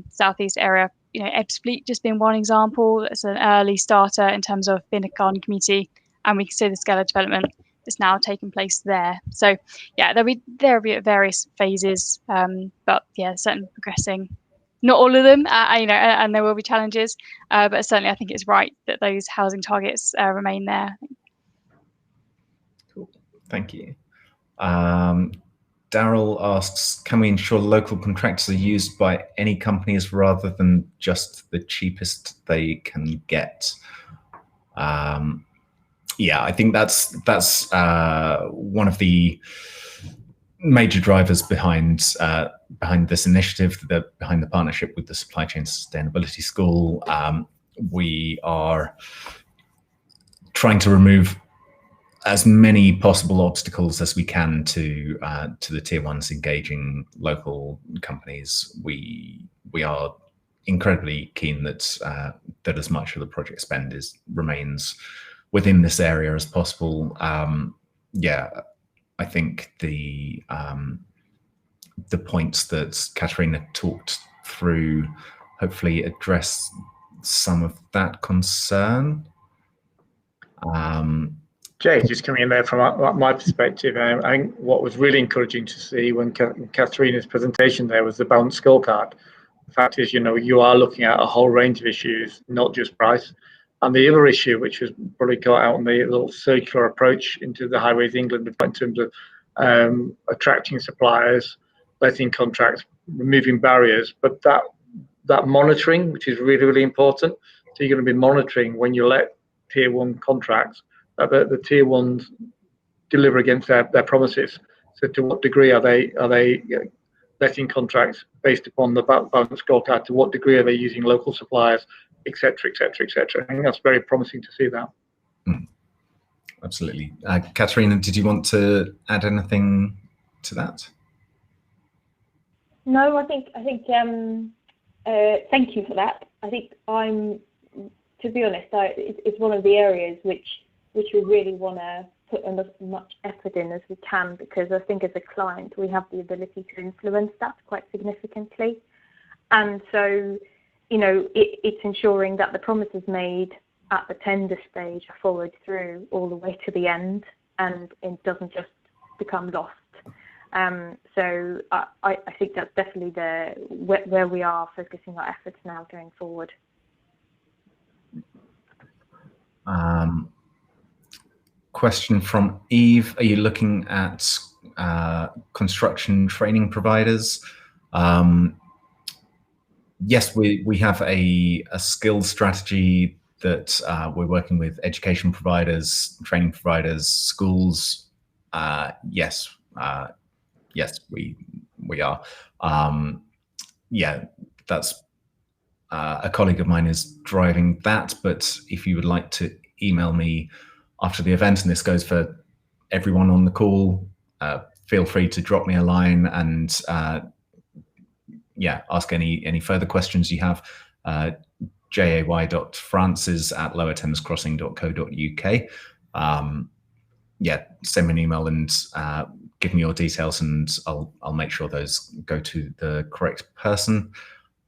Southeast area, Ebbsfleet just being one example. That's an early starter in terms of being a garden community, and we can see the scale of development that's now taking place there. So yeah, they'll be at various phases, but yeah, certainly progressing. Not all of them, and there will be challenges, but certainly I think it's right that those housing targets remain there. Cool, thank you. Daryl asks, can we ensure local contractors are used by any companies rather than just the cheapest they can get? Yeah, I think that's one of the major drivers behind this initiative, behind the partnership with the Supply Chain Sustainability School. We are trying to remove as many possible obstacles as we can to the tier ones engaging local companies. We are incredibly keen that that as much of the project spend remains within this area as possible. Yeah, I think the points that Katerina talked through hopefully address some of that concern. Jay, just coming in there from my perspective, I think what was really encouraging to see when Katerina's presentation there was the balanced scorecard. The fact is, you are looking at a whole range of issues, not just price. And the other issue, which was probably got out on the little circular approach into the Highways England in terms of attracting suppliers, letting contracts, removing barriers, but that monitoring, which is really, really important. So you're going to be monitoring when you let tier one contracts, the tier ones deliver against their promises. So to what degree are they letting contracts based upon the balanced scorecard? To what degree are they using local suppliers, etc., etc., etc.? I think that's very promising to see that. Absolutely. Katerina, did you want to add anything to that? No, I think thank you for that. I think to be honest, it's one of the areas which we really want to put as much effort in as we can, because I think as a client we have the ability to influence that quite significantly. And so, it's ensuring that the promises made at the tender stage are followed through all the way to the end, and it doesn't just become lost. So I think that's definitely where we are focusing our efforts now going forward. Question from Eve: are you looking at construction training providers? Yes, we have a skills strategy that we're working with education providers, training providers, schools. Yes, we are. Yeah, that's a colleague of mine is driving that. But if you would like to email me after the event, and this goes for everyone on the call, feel free to drop me a line and yeah, ask any further questions you have. jay.francis@lowerthamescrossing.co.uk. Yeah, send me an email and give me your details, and I'll make sure those go to the correct person.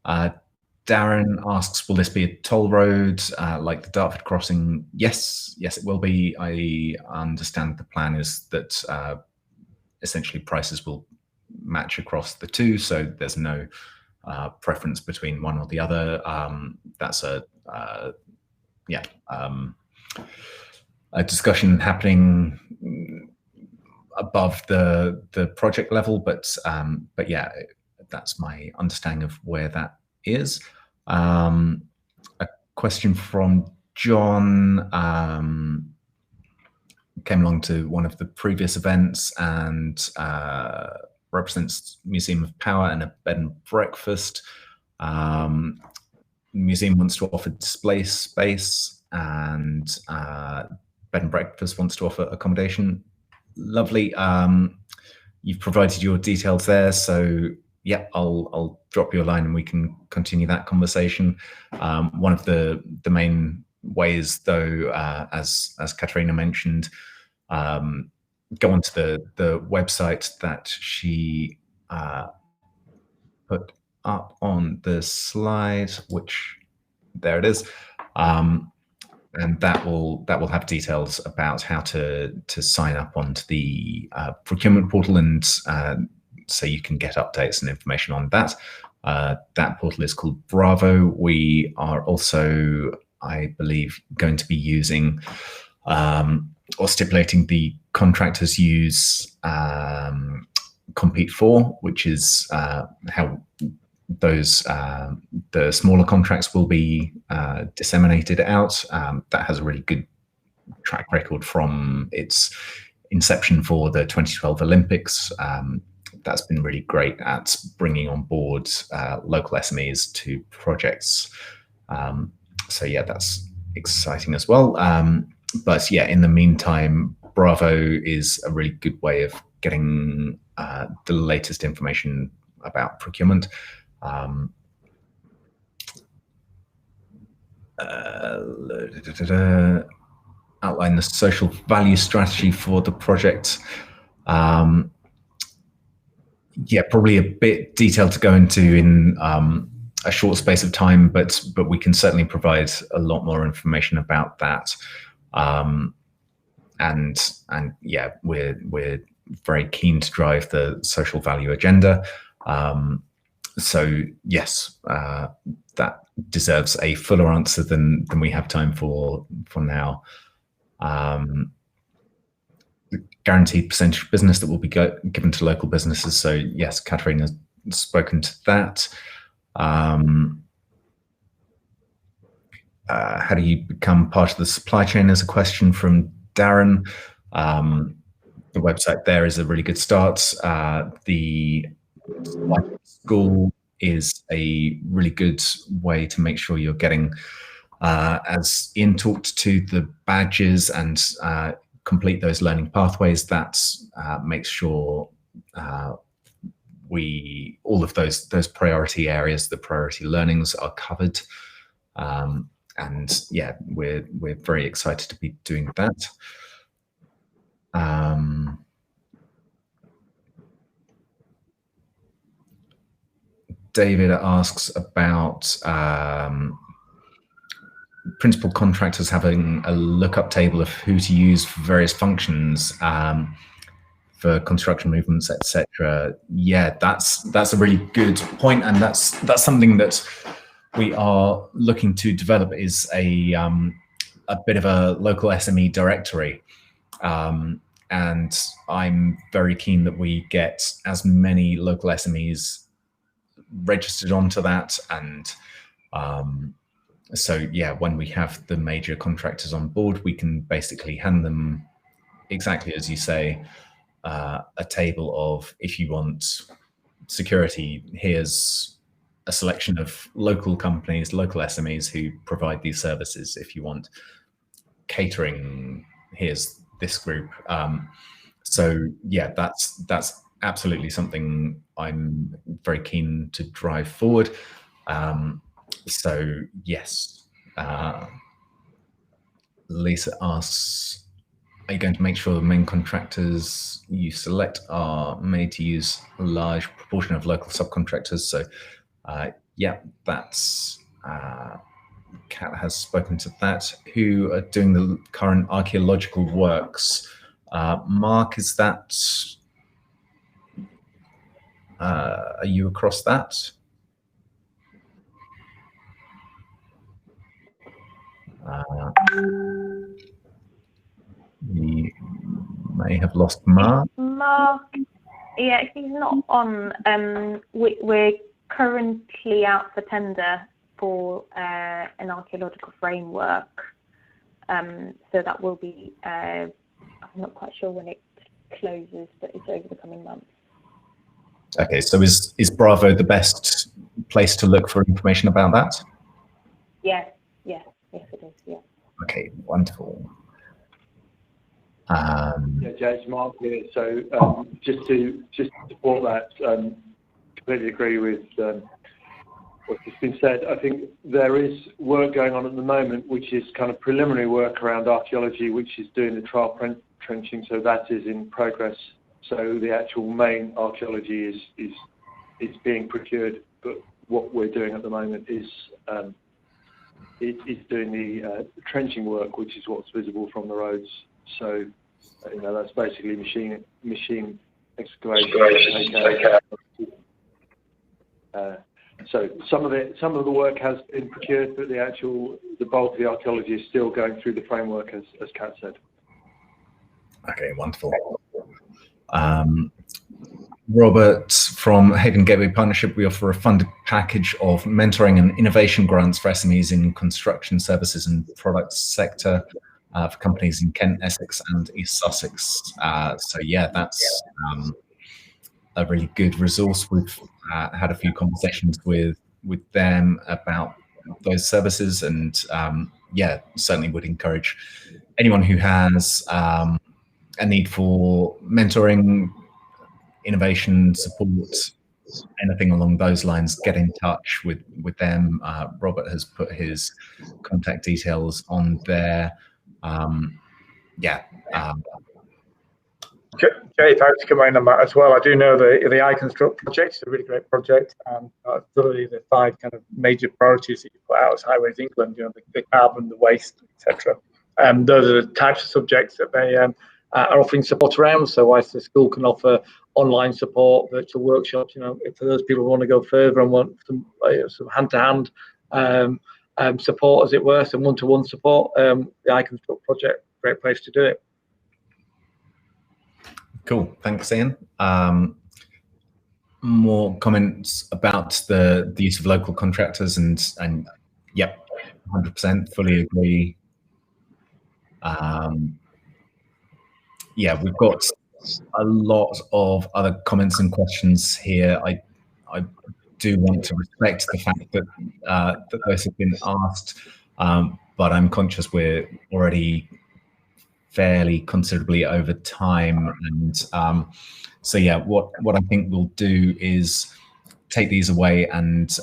Darren asks, will this be a toll road like the Dartford crossing? Yes, it will be. I understand the plan is that essentially prices will match across the two, so there's no preference between one or the other. That's a discussion happening above the project level, but yeah, that's my understanding of where that is. A question from John came along to one of the previous events and represents Museum of Power and a bed and breakfast. The museum wants to offer display space, and bed and breakfast wants to offer accommodation. Lovely. You've provided your details there, so yeah, I'll drop you a line and we can continue that conversation. One of the main ways, though, as Katerina mentioned, go onto the website that she put up on the slide, which there it is. And that will have details about how to sign up onto the procurement portal, and so you can get updates and information on that. That portal is called Bravo. We are also, I believe, going to be using or stipulating the contractors use Compete For, which is how those the smaller contracts will be disseminated out. That has a really good track record from its inception for the 2012 Olympics. That's been really great at bringing on board local SMEs to projects. So yeah, that's exciting as well. But yeah, in the meantime, Bravo is a really good way of getting the latest information about procurement. Outline the social value strategy for the project. Yeah, probably a bit detailed to go into in a short space of time, but we can certainly provide a lot more information about that. And yeah, we're very keen to drive the social value agenda. So yes, that deserves a fuller answer than we have time for now. Guaranteed percentage of business that will be given to local businesses. So yes, Catherine has spoken to that. How do you become part of the supply chain is a question from Darren. The website there is a really good start. The school is a really good way to make sure you're getting, as Ian talked to, the badges and complete those learning pathways. That makes sure all of those priority areas, the priority learnings, are covered. And yeah, we're very excited to be doing that. David asks about principal contractors having a lookup table of who to use for various functions for construction movements, etc. Yeah, that's a really good point, and that's something that we are looking to develop, is a bit of a local SME directory. And I'm very keen that we get as many local SMEs registered onto that. And so yeah, when we have the major contractors on board, we can basically hand them, exactly as you say, a table of, if you want security, here's a selection of local companies, local SMEs who provide these services. If you want catering, here's this group. So yeah, that's absolutely something I'm very keen to drive forward. So yes, Lisa asks, are you going to make sure the main contractors you select are made to use a large proportion of local subcontractors? So yeah, that's Kat has spoken to that. Who are doing the current archaeological works? Mark, is that, are you across that? We may have lost Mark. Mark, yeah, he's not on. We're currently out for tender for an archaeological framework. So that will be, I'm not quite sure when it closes, but it's over the coming months. Okay, so is Bravo the best place to look for information about that? Yes, it is, yeah. Okay, wonderful. Yeah, Jay, it's Mark here. So just to support that, completely agree with what's been said. I think there is work going on at the moment, which is kind of preliminary work around archaeology, which is doing the trial trenching. So that is in progress. So the actual main archaeology is being procured, but what we're doing at the moment is doing the trenching work, which is what's visible from the roads. So that's basically machine excavation. So some of the work has been procured, but the bulk of the archaeology is still going through the framework, as Kat said. Okay, wonderful. Robert, from Haven Gateway Partnership, we offer a funded package of mentoring and innovation grants for SMEs in construction services and product sector for companies in Kent, Essex and East Sussex. So yeah, that's a really good resource. We've had a few conversations with them about those services, and yeah, certainly would encourage anyone who has a need for mentoring, innovation, support, anything along those lines, get in touch with them. Robert has put his contact details on there. Yeah. Jay, thanks for coming on that as well. I do know the iConstruct project is a really great project, and thoroughly the 5 kind of major priorities that you put out as Highways England, the carbon, the waste, etc. Those are the types of subjects that they are offering support around. So whilst the school can offer online support, virtual workshops, for those people who want to go further and want some hand-to-hand support, as it were, some one-to-one support, the iConstruct project, great place to do it. Cool, thanks, Ian. More comments about the use of local contractors, and yep, 100% fully agree. Yeah, we've got a lot of other comments and questions here. I do want to respect the fact that that those have been asked, but I'm conscious we're already fairly considerably over time, and so yeah, what I think we'll do is take these away and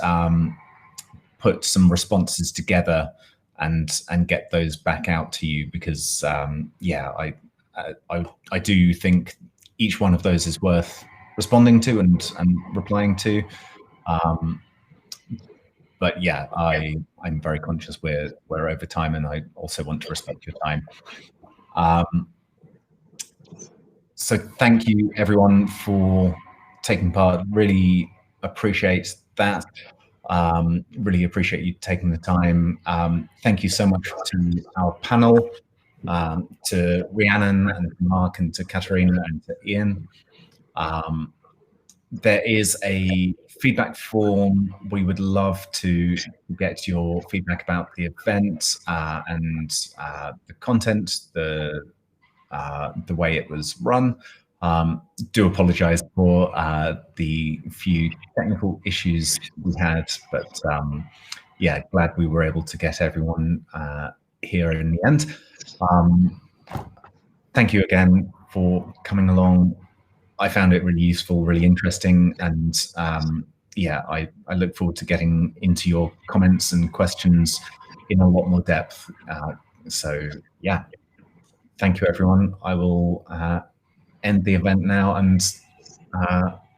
put some responses together and get those back out to you, because yeah, I do think each one of those is worth responding to and replying to, but yeah, I'm very conscious we're over time, and I also want to respect your time. So thank you everyone for taking part. Really appreciate that. Really appreciate you taking the time. Thank you so much to our panel, to Rhiannon and to Mark and to Katerina and to Ian. There is a feedback form. We would love to get your feedback about the event and the content, the way it was run. Do apologize for the few technical issues we had, but yeah, glad we were able to get everyone here in the end. Thank you again for coming along. I found it really useful, really interesting, and yeah, I look forward to getting into your comments and questions in a lot more depth. So yeah, thank you everyone. I will end the event now, and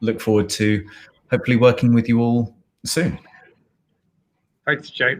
look forward to hopefully working with you all soon. Thanks, Jay.